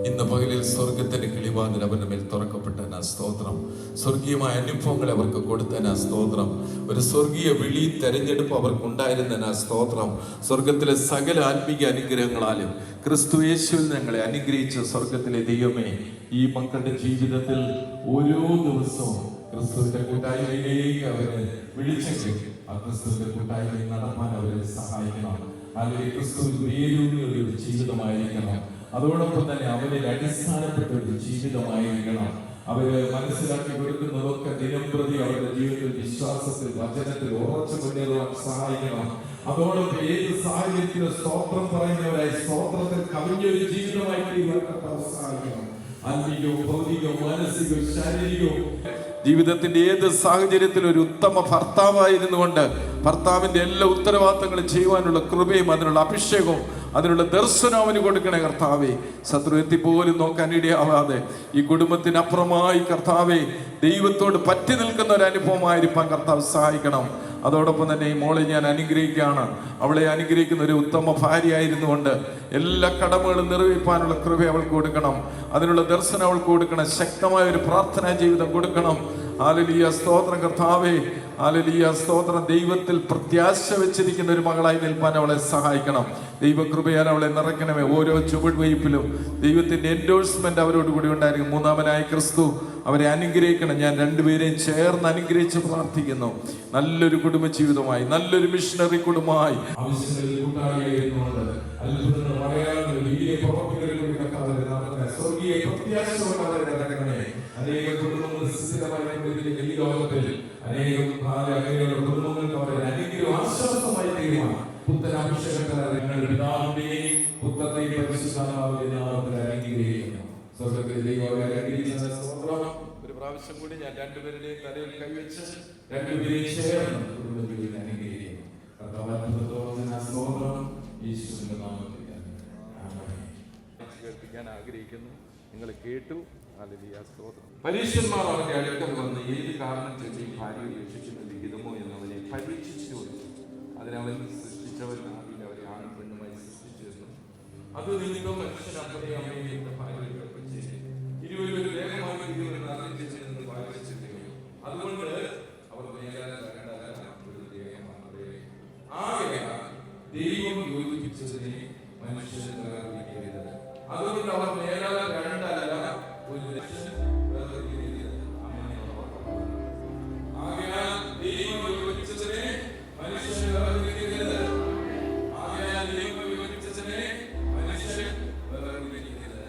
ഇന്ന് പകലിൽ സ്വർഗത്തിന്റെ കിളിവാതിൽ അവരുടെ മേൽ തുറക്കപ്പെട്ടതിനാ സ്തോത്രം. സ്വർഗീയമായ അനുഭവങ്ങൾ അവർക്ക് കൊടുത്തതിനാ സ്തോത്രം. ഒരു സ്വർഗീയ വിളി തെരഞ്ഞെടുപ്പ് അവർക്കുണ്ടായിരുന്നതിനാ സ്തോത്രം. സ്വർഗത്തിലെ സകല ആത്മീക അനുഗ്രഹങ്ങളാലും ക്രിസ്തു യേശുവിൽ ഞങ്ങളെ അനുഗ്രഹിച്ച സ്വർഗത്തിലെ ദൈവമേ, ഈ മക്കളുടെ ജീവിതത്തിൽ ഓരോ ദിവസവും ക്രിസ്തുവിന്റെ കൂട്ടായ്മയിലേക്ക് അവരെ വിളിച്ചെങ്കിൽ ആ ക്രിസ്തുവിന്റെ കൂട്ടായ്മയിൽ നടത്താൻ അവരെ സഹായിക്കണം. അല്ലെങ്കിൽ ക്രിസ്തുവിൽ വേരൂന്നിയ ഒരു ജീവിതമായിരിക്കണം. അതോടൊപ്പം തന്നെ അവനിൽ അടിസ്ഥാനപ്പെട്ട ഒരു ജീവിതമായിരിക്കണം. അവര് മനസ്സിലാക്കി കൊടുക്കുന്നതൊക്കെ ദിനംപ്രതി അവരുടെ ജീവിതത്തിൽ വിശ്വാസത്തിൽ വചനത്തിൽ ഉറച്ചു മുന്നേറുവാൻ സഹായിക്കണം. അതോടൊപ്പം ഏത് സാഹചര്യത്തിലും സ്തോത്രം പറയുന്നവരായി സ്തോത്രത്തിൽ കവിഞ്ഞൊരു ജീവിതമായി തീരുവാൻ കർത്താവ് സഹായിക്കണം. ആത്മീയവും ഭൗതികവും മാനസികവും ശാരീരികവും ജീവിതത്തിന്റെ ഏത് സാഹചര്യത്തിലും ഒരു ഉത്തമ ഭർത്താവായിരുന്നു കൊണ്ട് ഭർത്താവിന്റെ എല്ലാ ഉത്തരവാദിത്തങ്ങളും ചെയ്യുവാനുള്ള കൃപയും അതിനുള്ള അഭിഷേകവും അതിനുള്ള ദർശനം അവന് കൊടുക്കണേ കർത്താവേ. ശത്രു എത്തിപ്പോലും നോക്കാൻ ഇടയാവാതെ ഈ കുടുംബത്തിനപ്പുറമായി കർത്താവേ ദൈവത്തോട് പറ്റി നിൽക്കുന്ന ഒരു അനുഭവമായിരിക്കാൻ കർത്താവ് സഹായിക്കണം. അതോടൊപ്പം തന്നെ ഈ മോളെ ഞാൻ അനുഗ്രഹിക്കുകയാണ്. അവളെ അനുഗ്രഹിക്കുന്ന ഒരു ഉത്തമ ഭാര്യയായിരുന്നു കൊണ്ട് എല്ലാ കടമകളും നിറവേറ്റാനുള്ള കൃപ അവൾക്ക് കൊടുക്കണം. അതിനുള്ള ദർശനം അവൾക്ക് കൊടുക്കണം. ശക്തമായ ഒരു പ്രാർത്ഥനാ ജീവിതം കൊടുക്കണം. ഹല്ലേലൂയ, സ്തോത്രം കർത്താവേ. ഹല്ലേലൂയ, സ്തോത്രം. ദൈവത്തിൽ പ്രത്യാശ വെച്ചിരിക്കുന്ന ഒരു മകളായി നിൽപ്പാൻ അവളെ സഹായിക്കണം. ദൈവകൃപയാൽ അവളെ നിറയ്ക്കണമേ. ഓരോ ചുവടുവയ്പിലും ദൈവത്തിന്റെ എൻഡോഴ്സ്മെന്റ് അവരോട് കൂടി ഉണ്ടായിരിക്കും. മൂന്നാമനായ ക്രിസ്തു അവരെ അനുഗ്രഹിക്കണം. ഞാൻ രണ്ടുപേരെയും ചേർന്ന് അനുഗ്രഹിച്ച് പ്രാർത്ഥിക്കുന്നു. നല്ലൊരു കുടുംബ ജീവിതമായി, നല്ലൊരു മിഷണറി കുടുംബമായി ആവശ്യങ്ങളിൽ കൂട്ടാളിയായിരുന്നുകൊണ്ട് അത്ഭുതങ്ങൾ പറയാനുള്ള വലിയ പ്രവർത്തികളിൽ സ്വർഗീയ പ്രത്യാശയോടെ നടക്കണമേ. അനേക കുടുംബങ്ങൾ സ്ഥിരമായി ഈ ലോകത്തിൽ അനേകം കുടുംബങ്ങൾക്ക് അവരെ അനുഗ്രഹം ആശ്വാസമായി തീരുമാനം. പുത്തൻ അഭിഷേകത്താൽ പിതാവിന്റെയും പുത്രന്റെയും പരിശുദ്ധാത്മാവിന്റെയും നാമത്തിൽ അനുഗ്രഹിക്കുന്നു. സ്വർഗ്ഗത്തിൽ ദൈവം അനുഗ്രഹിച്ച സ്തോത്രം. ഒരു പ്രാവശ്യം കൂടി ഞാൻ രണ്ടുപേരുടെയും തലയിൽ കൈവച്ച് രണ്ടുപേരെയും ചേർന്ന് കുടുംബത്തിൽ അനുഗ്രഹിക്കുന്നു. സ്തോത്രം യേശുവിന്റെ നാമത്തിൽ കേൾപ്പിക്കാൻ ആഗ്രഹിക്കുന്നു. നിങ്ങൾ കേട്ടു. ഹല്ലേലൂയ, സ്തോത്രം. പരീക്ഷന്മാർ അവന്റെ അടുക്കൽ വന്ന് ഏത് കാരണം ചൊല്ലി ഭാര്യയെ രക്ഷിക്കുന്ന വിഹിതമോ എന്നവനെ പരീക്ഷിച്ചു കൊടുത്തു. അതിനവൻ സൃഷ്ടിച്ചവൻ ആദ്യം അവരെ ആണും പെണ്ണുമായി സൃഷ്ടിച്ചിരുന്നു. അത് നിമിത്തം മനുഷ്യൻ അപ്പനെയും അമ്മയെയും ഭാര്യയെ ചെയ്തു. ഇരുവരും ഒരു ദേഹമായി ഇരുവരും അറിയിച്ചെന്ന് വായിച്ചിരിക്കുന്നു. അതുകൊണ്ട് അവർ ഒരു ദേഹമാണ്. ആകയാൽ ദൈവം യോജിപ്പിച്ചതിനെ മനുഷ്യൻ വേർതിരിക്കരുത്. അതുകൊണ്ട് അവർ മേലാൽ രണ്ടല്ല ഒരു ലക്ഷം വേർതിരിക്കരുത്. ആകയാൽ ദൈവം യോജിപ്പിച്ചതിനെ മനുഷ്യൻ വേർതിരിക്കരുത്. ആകയാൽ ദൈവം യോജിപ്പിച്ചതിനെ മനുഷ്യൻ വേർതിരിക്കരുത്.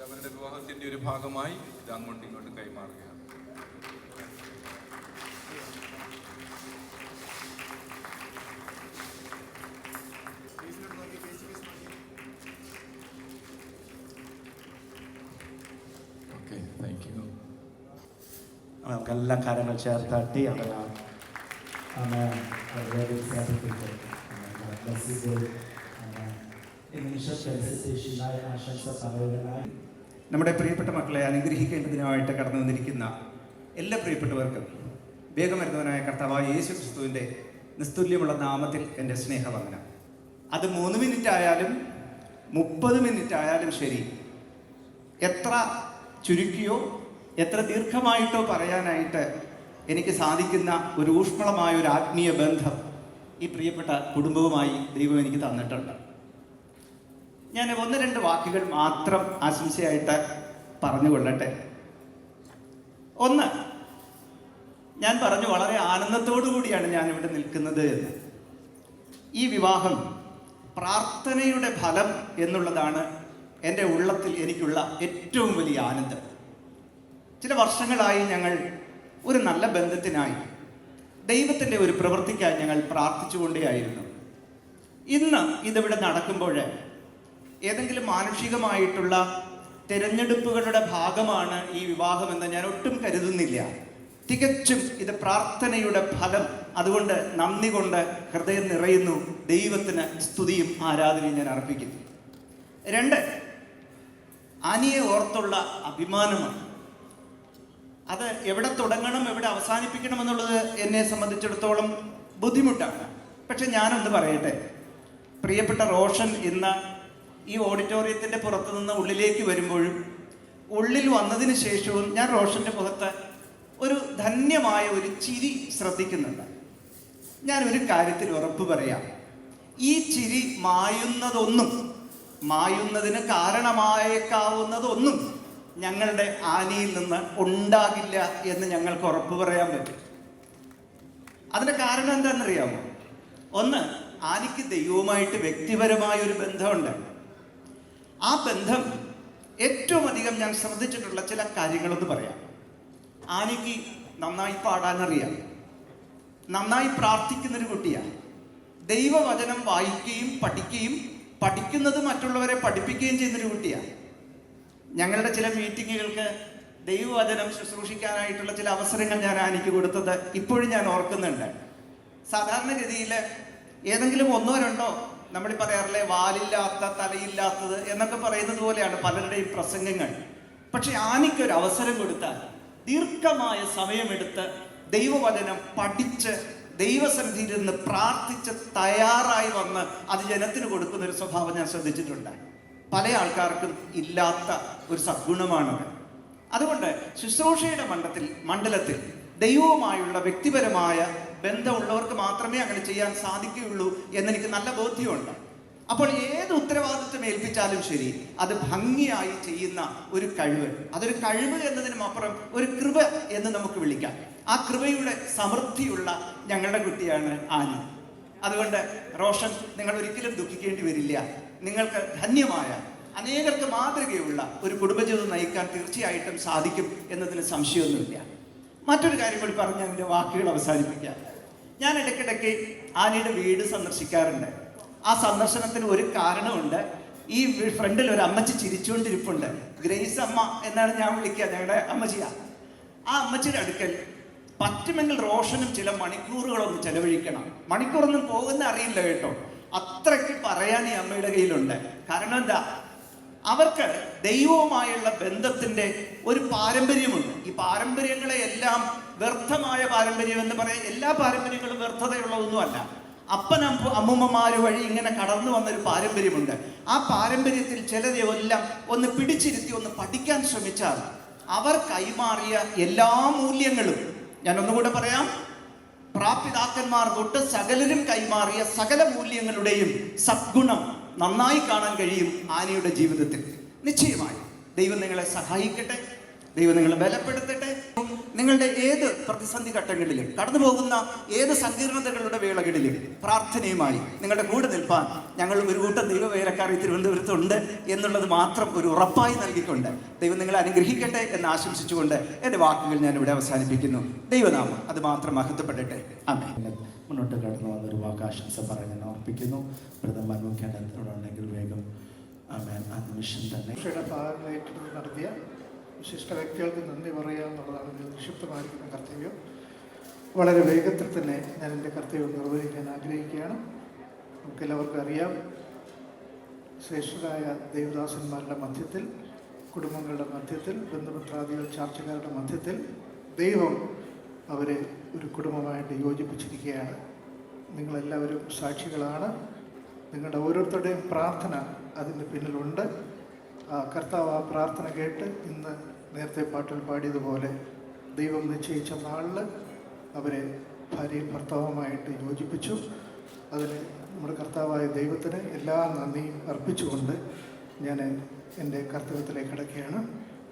അവരുടെ വിവാഹത്തിന്റെ ഒരു ഭാഗമായി ഇത് അങ്ങോട്ടും ഇങ്ങോട്ടും കൈമാറുകയാണ്. നമുക്കെല്ലാം കാര്യങ്ങൾ ചേർത്തട്ടി അറിയാം. നമ്മുടെ പ്രിയപ്പെട്ട മക്കളെ അനുഗ്രഹിക്കേണ്ടതിനായിട്ട് കടന്നു വന്നിരിക്കുന്ന എല്ലാ പ്രിയപ്പെട്ടവർക്കും വേഗം വരുന്നവനായ കർത്താവായ യേശു ക്രിസ്തുവിൻ്റെ നിസ്തുല്യമുള്ള നാമത്തിൽ എൻ്റെ സ്നേഹവന്ദനം. അത് 3 മിനിറ്റ് ആയാലും 30 മിനിറ്റ് ആയാലും ശരി, എത്ര ചുരുക്കിയോ എത്ര ദീർഘമായിട്ടോ പറയാനായിട്ട് എനിക്ക് സാധിക്കുന്ന ഒരു ഊഷ്മളമായ ഒരു ആത്മീയ ബന്ധം ഈ പ്രിയപ്പെട്ട കുടുംബവുമായി ദൈവം എനിക്ക് തന്നിട്ടുണ്ട്. ഞാൻ 1-2 വാക്കുകൾ മാത്രം ആശംസയായിട്ട് പറഞ്ഞുകൊള്ളട്ടെ. ഒന്ന്, ഞാൻ പറഞ്ഞു വളരെ ആനന്ദത്തോടു കൂടിയാണ് ഞാൻ ഇവിടെ നിൽക്കുന്നത് എന്ന്. ഈ വിവാഹം പ്രാർത്ഥനയുടെ ഫലം എന്നുള്ളതാണ് എൻ്റെ ഉള്ളത്തിൽ എനിക്കുള്ള ഏറ്റവും വലിയ ആനന്ദം. ചില വർഷങ്ങളായി ഞങ്ങൾ ഒരു നല്ല ബന്ധത്തിനായി, ദൈവത്തിൻ്റെ ഒരു പ്രവൃത്തിക്കായി ഞങ്ങൾ പ്രാർത്ഥിച്ചുകൊണ്ടേയായിരുന്നു. ഇന്ന് ഇതിവിടെ നടക്കുമ്പോൾ ഏതെങ്കിലും മാനുഷികമായിട്ടുള്ള തിരഞ്ഞെടുപ്പുകളുടെ ഭാഗമാണ് ഈ വിവാഹമെന്ന് ഞാൻ ഒട്ടും കരുതുന്നില്ല. തികച്ചും ഇത് പ്രാർത്ഥനയുടെ ഫലം. അതുകൊണ്ട് നന്ദി കൊണ്ട് ഹൃദയം നിറയുന്നു. ദൈവത്തിന് സ്തുതിയും ആരാധനയും ഞാൻ അർപ്പിക്കുന്നു. 2, ആനിയെ ഓർത്തുള്ള അഭിമാനമാണ്. അത് എവിടെ തുടങ്ങണം എവിടെ അവസാനിപ്പിക്കണം എന്നുള്ളത് എന്നെ സംബന്ധിച്ചിടത്തോളം ബുദ്ധിമുട്ടാണ്. പക്ഷെ ഞാനൊന്ന് പറയട്ടെ, പ്രിയപ്പെട്ട റോഷൻ ഇന്ന് ഈ ഓഡിറ്റോറിയത്തിൻ്റെ പുറത്തു നിന്ന് ഉള്ളിലേക്ക് വരുമ്പോഴും ഉള്ളിൽ വന്നതിന് ശേഷവും ഞാൻ റോഷൻ്റെ മുഖത്ത് ഒരു ധന്യമായ ഒരു ചിരി ശ്രദ്ധിക്കുന്നുണ്ട്. ഞാനൊരു കാര്യത്തിൽ ഉറപ്പ് പറയാം, ഈ ചിരി മായുന്നതിന് കാരണമായേക്കാവുന്നതൊന്നും ഞങ്ങളുടെ ആനിയിൽ നിന്ന് ഉണ്ടാകില്ല എന്ന് ഞങ്ങൾക്ക് ഉറപ്പ് പറയാൻ പറ്റും. അതിൻ്റെ കാരണം എന്താണെന്നറിയാമോ? ഒന്ന്, ആനിക്ക് ദൈവവുമായിട്ട് വ്യക്തിപരമായ ഒരു ബന്ധമുണ്ട്. ആ ബന്ധം ഏറ്റവും അധികം ഞാൻ ശ്രദ്ധിച്ചിട്ടുള്ള ചില കാര്യങ്ങളൊന്ന് പറയാം. ആനിക്ക് നന്നായി പാടാനറിയാം, നന്നായി പ്രാർത്ഥിക്കുന്നൊരു കുട്ടിയാണ്. ദൈവവചനം വായിക്കുകയും പഠിക്കുന്നത് മറ്റുള്ളവരെ പഠിപ്പിക്കുകയും ചെയ്യുന്നൊരു കുട്ടിയാണ്. ഞങ്ങളുടെ ചില മീറ്റിങ്ങുകൾക്ക് ദൈവവചനം ശുശ്രൂഷിക്കാനായിട്ടുള്ള ചില അവസരങ്ങൾ ഞാൻ ആനിക്ക് കൊടുത്തത് ഇപ്പോഴും ഞാൻ ഓർക്കുന്നുണ്ട്. സാധാരണഗതിയിൽ ഏതെങ്കിലും 1 or 2 നമ്മൾ പറയാറില്ലേ, വാലില്ലാത്ത തലയില്ലാത്തത് എന്നൊക്കെ പറയുന്നത് പോലെയാണ് പലരുടെയും പ്രസംഗങ്ങൾ. പക്ഷെ ആനിക്കൊരു അവസരം കൊടുത്താൽ ദീർഘമായ സമയമെടുത്ത് ദൈവവചനം പഠിച്ച് ദൈവസന്നിധിയിൽ നിന്ന് പ്രാർത്ഥിച്ച് തയ്യാറായി വന്ന് അത് ജനത്തിന് കൊടുക്കുന്ന ഒരു സ്വഭാവം ഞാൻ ശ്രദ്ധിച്ചിട്ടുണ്ട്. പല ആൾക്കാർക്കും ഇല്ലാത്ത ഒരു സദ്ഗുണമാണത്. അതുകൊണ്ട് ശുശ്രൂഷയുടെ മണ്ഡലത്തിൽ ദൈവവുമായുള്ള വ്യക്തിപരമായ ബന്ധമുള്ളവർക്ക് മാത്രമേ അങ്ങനെ ചെയ്യാൻ സാധിക്കുകയുള്ളൂ എന്നെനിക്ക് നല്ല ബോധ്യമുണ്ട്. അപ്പോൾ ഏത് ഉത്തരവാദിത്വം ഏൽപ്പിച്ചാലും ശരി, അത് ഭംഗിയായി ചെയ്യുന്ന ഒരു കഴിവ്, അതൊരു കഴിവ് എന്നതിനും അപ്പുറം ഒരു കൃപ എന്ന് നമുക്ക് വിളിക്കാം. ആ കൃപയുടെ സമൃദ്ധിയുള്ള ഞങ്ങളുടെ കുട്ടിയാണ് ആനി. അതുകൊണ്ട് റോഷൻ, നിങ്ങൾ ഒരിക്കലും ദുഃഖിക്കേണ്ടി വരില്ല. നിങ്ങൾക്ക് ധന്യമായ, അനേകർക്ക് മാതൃകയുള്ള ഒരു കുടുംബജീവിതം നയിക്കാൻ തീർച്ചയായിട്ടും സാധിക്കും എന്നതിന് സംശയമൊന്നുമില്ല. മറ്റൊരു കാര്യം കൂടി പറഞ്ഞ് എൻ്റെ വാക്കുകൾ അവസാനിപ്പിക്കാം. ഞാൻ ഇടയ്ക്കിടയ്ക്ക് ആനിയുടെ വീട് സന്ദർശിക്കാറുണ്ട്. ആ സന്ദർശനത്തിന് ഒരു കാരണമുണ്ട്. ഈ ഫ്രണ്ടിൽ ഒരു അമ്മച്ചി ചിരിച്ചുകൊണ്ടിരിപ്പുണ്ട്. ഗ്രേസ് അമ്മ എന്നാണ് ഞാൻ വിളിക്കുക, ഞങ്ങളുടെ അമ്മച്ചിയാണ്. ആ അമ്മച്ചിയുടെ അടുക്കൽ പറ്റുമെങ്കിൽ റോഷനും ചില മണിക്കൂറുകളൊന്ന് ചെലവഴിക്കണം. മണിക്കൂറൊന്നും പോകുന്ന അറിയില്ല കേട്ടോ, അത്രയ്ക്ക് പറയാൻ ഈ അമ്മയുടെ കയ്യിലുണ്ട്. കാരണം എന്താ, അവർക്ക് ദൈവവുമായുള്ള ബന്ധത്തിൻ്റെ ഒരു പാരമ്പര്യമുണ്ട്. ഈ പാരമ്പര്യങ്ങളെ എല്ലാം വ്യർത്ഥമായ പാരമ്പര്യം എന്ന് പറയാൻ, എല്ലാ പാരമ്പര്യങ്ങളും വ്യർത്ഥതയുള്ളതൊന്നുമല്ല. അമ്മൂമ്മമാര് വഴി ഇങ്ങനെ കടന്നു വന്നൊരു പാരമ്പര്യമുണ്ട്. ആ പാരമ്പര്യത്തിൽ ചിലരെല്ലാം ഒന്ന് പിടിച്ചിരുത്തി ഒന്ന് പഠിക്കാൻ ശ്രമിച്ചാൽ അവർ കൈമാറിയ എല്ലാ മൂല്യങ്ങളും, ഞാൻ ഒന്നുകൂടെ പറയാം, പ്രാപിതാക്കന്മാർ തൊട്ട് സകലരും കൈമാറിയ സകല മൂല്യങ്ങളുടെയും സദ്ഗുണം നന്നായി കാണാൻ കഴിയും ആനിയുടെ ജീവിതത്തിൽ. നിശ്ചയമായി ദൈവം നിങ്ങളെ സഹായിക്കട്ടെ, ദൈവം നിങ്ങളെ ബലപ്പെടുത്തട്ടെ. നിങ്ങളുടെ ഏത് പ്രതിസന്ധി ഘട്ടങ്ങളിലും, കടന്നു പോകുന്ന ഏത് സങ്കീർണതകളുടെ വേളകളിലും പ്രാർത്ഥനയുമായി നിങ്ങളുടെ കൂടെ നിൽപ്പാൻ ഞങ്ങൾ ഒരു കൂട്ടം ദൈവവേലക്കാർ തിരുവനന്തപുരത്തുണ്ട് എന്നുള്ളത് മാത്രം ഒരു ഉറപ്പായി നൽകിക്കൊണ്ട് ദൈവം നിങ്ങളെ അനുഗ്രഹിക്കട്ടെ എന്ന് ആശംസിച്ചുകൊണ്ട് എൻ്റെ വാക്കുകൾ ഞാനിവിടെ അവസാനിപ്പിക്കുന്നു. ദൈവനാമം അത് മാത്രം മഹത്വപ്പെടട്ടെ. ആമേൻ. മുന്നോട്ട് കടന്നു വന്നൊരു വാക്കാശംസ പറയാൻ ഞാൻ ഓർപ്പിക്കുന്നു. ഉണ്ടെങ്കിൽ വേഗം ആമേൻ. ആ നിമിഷം തന്നെ ഭാഗമായിട്ട് നടത്തിയ വിശിഷ്ട വ്യക്തികൾക്ക് നന്ദി പറയുക എന്നുള്ളതാണ് നിക്ഷിപ്തമായിരിക്കുന്ന കർത്തവ്യം. വളരെ വേഗത്തിൽ തന്നെ ഞാൻ എൻ്റെ കർത്തവ്യം നിർവഹിക്കാൻ ആഗ്രഹിക്കുകയാണ്. നമുക്കെല്ലാവർക്കും അറിയാം, ശ്രേഷ്ഠരായ ദേവദാസന്മാരുടെ മധ്യത്തിൽ, കുടുംബങ്ങളുടെ മധ്യത്തിൽ, ബന്ധുമിത്രാദികൾ, ചാർച്ചക്കാരുടെ മധ്യത്തിൽ ദൈവം അവരെ ഒരു കുടുംബമായിട്ട് യോജിപ്പിച്ചിരിക്കുകയാണ്. നിങ്ങളെല്ലാവരും സാക്ഷികളാണ്. നിങ്ങളുടെ ഓരോരുത്തരുടെയും പ്രാർത്ഥന അതിൻ്റെ പിന്നിലുണ്ട്. കർത്താവ് ആ പ്രാർത്ഥന കേട്ട് ഇന്ന് നേരത്തെ പാട്ടിൽ പാടിയതുപോലെ ദൈവം നിശ്ചയിച്ച നാളിൽ അവരെ ഭാര്യയും ഭർത്താവുമായിട്ട് യോജിപ്പിച്ചു. അതിന് നമ്മുടെ കർത്താവായ ദൈവത്തിന് എല്ലാ നന്ദിയും അർപ്പിച്ചുകൊണ്ട് ഞാൻ എൻ്റെ കർത്തവ്യത്തിലേക്ക് കിടക്കുകയാണ്.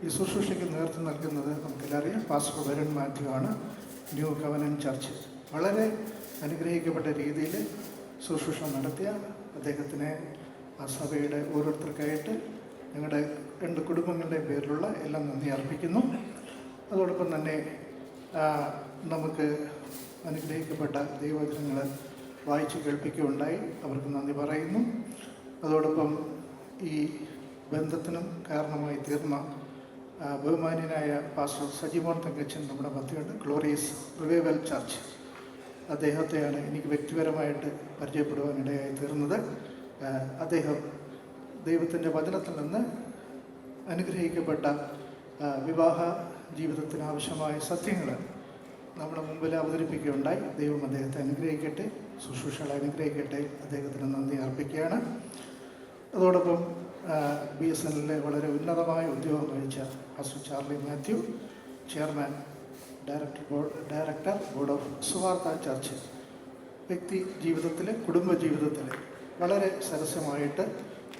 ഈ ശുശ്രൂഷയ്ക്ക് നേതൃത്വം നൽകുന്നത് നമുക്കെല്ലാവരും പാസ്റ്റർ വരുൺ മാത്യു ആണ്. ന്യൂ കവനന്റ് ചർച്ച് വളരെ അനുഗ്രഹിക്കപ്പെട്ട രീതിയിൽ ശുശ്രൂഷ നടത്തിയ അദ്ദേഹത്തിനെ ആ സഭയുടെ ഓരോരുത്തർക്കായിട്ട് ഞങ്ങളുടെ 2 കുടുംബങ്ങളുടെയും പേരിലുള്ള എല്ലാം നന്ദി അർപ്പിക്കുന്നു. അതോടൊപ്പം തന്നെ നമുക്ക് അനുഗ്രഹിക്കപ്പെട്ട ദൈവവചനങ്ങൾ വായിച്ചു കേൾപ്പിക്കുകയുണ്ടായി. അവർക്ക് നന്ദി പറയുന്നു. അതോടൊപ്പം ഈ ബന്ധത്തിനും കാരണമായി തീർന്ന ബഹുമാന്യനായ പാസ്റ്റർ സജിമോൻ തങ്കച്ചൻ നമ്മുടെ മധ്യമുണ്ട്, ഗ്ലോറിയസ് റിവൈവൽ ചർച്ച്. അദ്ദേഹത്തെയാണ് എനിക്ക് വ്യക്തിപരമായിട്ട് പരിചയപ്പെടുവാനിടയായി തീർന്നത്. അദ്ദേഹം ദൈവത്തിൻ്റെ വചനത്തിൽ നിന്ന് അനുഗ്രഹിക്കപ്പെട്ട വിവാഹ ജീവിതത്തിനാവശ്യമായ സത്യങ്ങൾ നമ്മുടെ മുമ്പിൽ അവതരിപ്പിക്കുകയുണ്ടായി. ദൈവം അദ്ദേഹത്തെ അനുഗ്രഹിക്കട്ടെ, ശുശ്രൂഷകളെ അനുഗ്രഹിക്കട്ടെ. അദ്ദേഹത്തിന് നന്ദി അർപ്പിക്കുകയാണ്. അതോടൊപ്പം BSNL വളരെ ഉന്നതമായ ഉദ്യോഗം വഹിച്ച pastor Charlie Mathew, chairman director board of Suvartha church, വ്യക്തി ജീവിതത്തിൽ, കുടുംബ ജീവിതത്തിൽ വളരെ സരസമായിട്ട്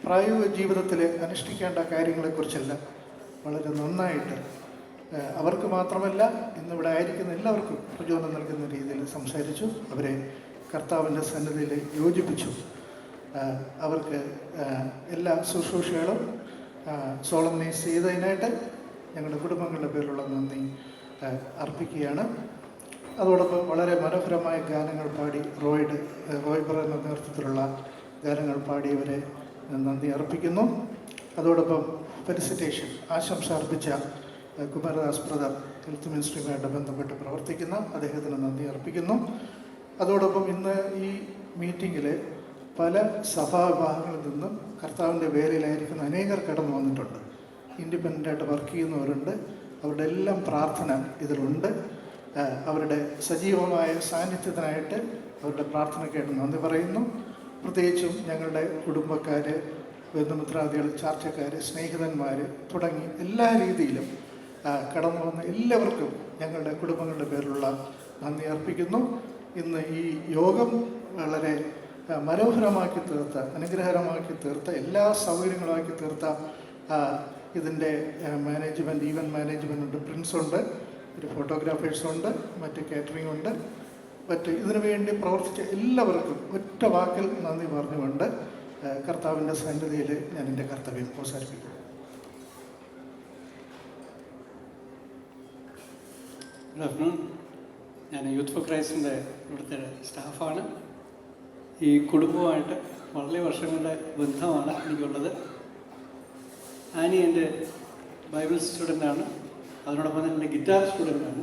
പ്രായോഗിക ജീവിതത്തിൽ അനുഷ്ഠിക്കേണ്ട കാര്യങ്ങളെക്കുറിച്ചെല്ലാം വളരെ നന്നായിട്ട് അവർക്ക് മാത്രമല്ല ഇന്നിവിടെ ആയിരിക്കുന്ന എല്ലാവർക്കും പ്രചോദനം നൽകുന്ന രീതിയിൽ സംസാരിച്ചു. അവരെ കർത്താവിൻ്റെ സന്നിധിയിൽ യോജിപ്പിച്ചു. അവർക്ക് എല്ലാ ശുശ്രൂഷകളും സോളംനൈസ് ചെയ്തതിനായിട്ട് ഞങ്ങളുടെ കുടുംബങ്ങളുടെ പേരിലുള്ള നന്ദി അർപ്പിക്കുകയാണ്. അതോടൊപ്പം വളരെ മനോഹരമായ ഗാനങ്ങൾ പാടി റോയ് ബ്രദറിൻ്റെ നേതൃത്വത്തിലുള്ള ഗാനങ്ങൾ പാടിയവരെ നന്ദി അർപ്പിക്കുന്നു. അതോടൊപ്പം ഫെലിസിറ്റേഷൻ ആശംസ അർപ്പിച്ച കുമാരദാസ് ബ്രദർ ഹെൽത്ത് മിനിസ്ട്രിയുമായിട്ട് ബന്ധപ്പെട്ട് പ്രവർത്തിക്കുന്ന അദ്ദേഹത്തിന് നന്ദി അർപ്പിക്കുന്നു. അതോടൊപ്പം ഇന്ന് ഈ മീറ്റിങ്ങിൽ പല സഭാവിഭാഗങ്ങളിൽ നിന്നും കർത്താവിൻ്റെ വേലയിലായിരിക്കുന്ന അനേകർ കടന്നു വന്നിട്ടുണ്ട്. ഇൻഡിപെൻഡൻ്റായിട്ട് വർക്ക് ചെയ്യുന്നവരുണ്ട്. അവരുടെ എല്ലാം പ്രാർത്ഥന ഇതിലുണ്ട്. അവരുടെ സജീവമായ സാന്നിധ്യത്തിനായിട്ട് അവരുടെ പ്രാർത്ഥനയ്ക്കായിട്ട് നന്ദി പറയുന്നു. പ്രത്യേകിച്ചും ഞങ്ങളുടെ കുടുംബക്കാർ, ബന്ധുമിത്രാദികൾ, ചാർച്ചക്കാർ, സ്നേഹിതന്മാർ തുടങ്ങി എല്ലാ രീതിയിലും കടന്നു വന്ന എല്ലാവർക്കും ഞങ്ങളുടെ കുടുംബങ്ങളുടെ പേരിലുള്ള നന്ദി അർപ്പിക്കുന്നു. ഇന്ന് ഈ യോഗം വളരെ മനോഹരമാക്കി തീർത്ത, അനുഗ്രഹകരമാക്കി തീർത്ത, എല്ലാ സൗകര്യങ്ങളുമാക്കി തീർത്ത ഇതിൻ്റെ മാനേജ്മെൻറ്റ്, ഈവൻറ്റ് മാനേജ്മെൻ്റ് ഉണ്ട്, പ്രിൻസ് ഉണ്ട്, ഒരു ഫോട്ടോഗ്രാഫേഴ്സുണ്ട്, മറ്റ് കാറ്ററിംഗ് ഉണ്ട്, മറ്റ് ഇതിനു വേണ്ടി പ്രവർത്തിച്ച എല്ലാവർക്കും ഒറ്റ വാക്കിൽ നന്ദി പറഞ്ഞുകൊണ്ട് കർത്താവിൻ്റെ സന്നിധിയിൽ ഞാൻ എൻ്റെ കർത്തവ്യം അവസാനിപ്പിക്കുന്നു. Good afternoon. ഞാൻ യൂത്ത് ഫോർ ക്രൈസ്റ്റിൻ്റെ ഇവിടുത്തെ സ്റ്റാഫാണ്. ഈ കുടുംബമായിട്ട് വളരെ വർഷങ്ങളുടെ ബന്ധമാണ് എനിക്കുള്ളത്. ആനി എൻ്റെ ബൈബിൾ സ്റ്റുഡൻ്റാണ്. അതിനോടൊപ്പം തന്നെ എൻ്റെ ഗിറ്റാർ സ്റ്റുഡൻ്റാണ്.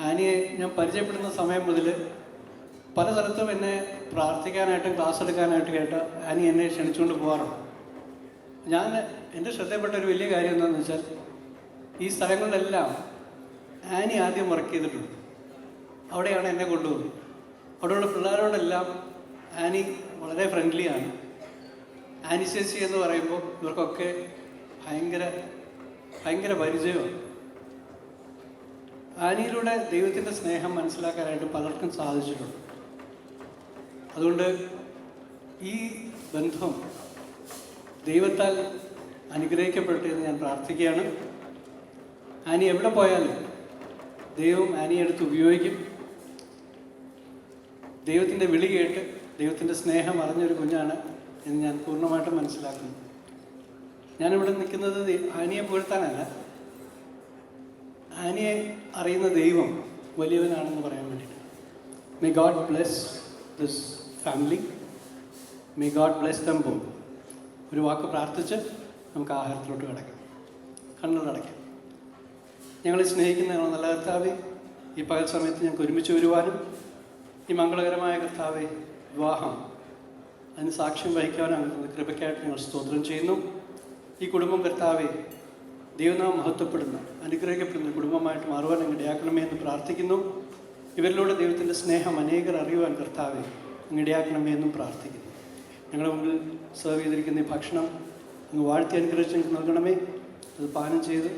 ആനിയെ ഞാൻ പരിചയപ്പെടുന്ന സമയം മുതൽ പല സ്ഥലത്തും എന്നെ പ്രാർത്ഥിക്കാനായിട്ടും ക്ലാസ് എടുക്കാനായിട്ടും കേട്ട് ആനി എന്നെ ക്ഷണിച്ചുകൊണ്ട് പോകാറുണ്ട്. എൻ്റെ ശ്രദ്ധയിൽപ്പെട്ട ഒരു വലിയ കാര്യം എന്താണെന്ന് വെച്ചാൽ, ഈ സ്ഥലങ്ങളിലെല്ലാം ആനി ആദ്യം വർക്ക് ചെയ്തിട്ടുണ്ട്. അവിടെയാണ് എന്നെ കൊണ്ടുപോകുന്നത്. അവിടെയുള്ള പിള്ളേരോടെല്ലാം ആനി വളരെ ഫ്രണ്ട്ലിയാണ്. ആനി ചേച്ചി എന്ന് പറയുമ്പോൾ ഇവർക്കൊക്കെ ഭയങ്കര പരിചയമാണ്. ആനിയിലൂടെ ദൈവത്തിൻ്റെ സ്നേഹം മനസ്സിലാക്കാനായിട്ട് പലർക്കും സാധിച്ചിട്ടുണ്ട്. അതുകൊണ്ട് ഈ ബന്ധം ദൈവത്താൽ അനുഗ്രഹിക്കപ്പെട്ടെന്ന് ഞാൻ പ്രാർത്ഥിക്കുകയാണ്. ആനി എവിടെ പോയാലും ദൈവം ആനിയെ എടുത്ത് ഉപയോഗിക്കും. ദൈവത്തിൻ്റെ വിളി കേട്ട് ദൈവത്തിൻ്റെ സ്നേഹം അറിഞ്ഞൊരു കുഞ്ഞാണ് എന്ന് ഞാൻ പൂർണ്ണമായിട്ടും മനസ്സിലാക്കുന്നു. ഞാനിവിടെ നിൽക്കുന്നത് ആനിയെ പുകഴ്ത്താനല്ല, ആനിയെ അറിയുന്ന ദൈവം വലിയവനാണെന്ന് പറയാൻ വേണ്ടിയിട്ട്. May God bless this family, may God bless dum both. ഒരു വാക്ക് പ്രാർത്ഥിച്ച് നമുക്ക് ആഹാരത്തിലോട്ട് കിടക്കാം, കണ്ണുകളടയ്ക്കാം. ഞങ്ങളെ സ്നേഹിക്കുന്ന ഞങ്ങൾ നല്ല കർത്താവേ, ഈ പകൽ സമയത്ത് ഞങ്ങൾക്ക് ഒരുമിച്ച് വരുവാനും ഈ മംഗളകരമായ കർത്താവെ വിവാഹം അതിന് സാക്ഷ്യം വഹിക്കാനും കൃപയ്ക്കായിട്ട് ഞങ്ങൾ സ്തോത്രം ചെയ്യുന്നു. ഈ കുടുംബം കർത്താവെ ദൈവനാമം മഹത്വപ്പെടുന്ന, അനുഗ്രഹിക്കപ്പെടുന്ന കുടുംബമായിട്ട് മാറുവാൻ അങ്ങ് ഇടയാക്കണമേ എന്ന് പ്രാർത്ഥിക്കുന്നു. ഇവരിലൂടെ ദൈവത്തിൻ്റെ സ്നേഹം അനേകർ അറിയുവാൻ കർത്താവെ അങ്ങ് ഇടയാക്കണമേ എന്നും പ്രാർത്ഥിക്കുന്നു. ഞങ്ങളുടെ മുമ്പിൽ സെർവ് ചെയ്തിരിക്കുന്ന ഈ ഭക്ഷണം അങ്ങ് വാഴ്ത്തി അനുഗ്രഹിച്ച് ഞങ്ങൾക്ക് നൽകണമേ. അത് പാനം ചെയ്ത്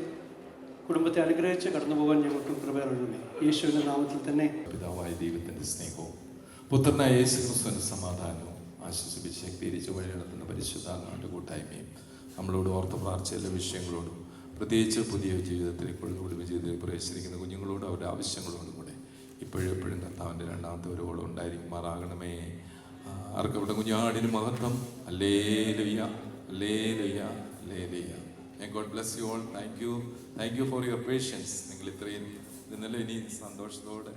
കുടുംബത്തെ അനുഗ്രഹിച്ച് കടന്നു പോകാൻ ഞങ്ങൾക്ക് കൃപ നൽകണമേ. യേശുവിൻ്റെ നാമത്തിൽ തന്നെ. പിതാവായ ദൈവത്തിൻ്റെ സ്നേഹവും പുത്രനായ യേശു ക്രിസ്തുവിൻ്റെ സമാധാനവും ആശ്വസിപ്പിച്ച് ശക്തീകരിച്ച് വഴി നടത്തുന്ന പരിശുദ്ധാത്മാവിൻ്റെ കൂട്ടായ്മയും നമ്മളോട് ഓർത്ത് പ്രാർത്ഥിച്ച എല്ലാ വിഷയങ്ങളോടും, പ്രത്യേകിച്ച് പുതിയ ജീവിതത്തിലേക്ക് കുടുംബ ജീവിതത്തിൽ പ്രവേശിച്ചിരിക്കുന്ന കുഞ്ഞുങ്ങളോടും അവരുടെ ആവശ്യങ്ങളോടും കൂടെ ഇപ്പോഴും എപ്പോഴും കർത്താവിൻ്റെ രണ്ടാമത്തെ ഒരുവോളം ഉണ്ടായിരിക്കുമാറാകണമേ. ആർക്കവിടെ കുഞ്ഞാടിന് മഹത്വം. Hallelujah, ലേലുയ ലേലുയ. May God bless you all. Thank you for your patience. നിങ്ങൾ ഇത്രയും ഇന്നലെ ഇനി സന്തോഷത്തോടെ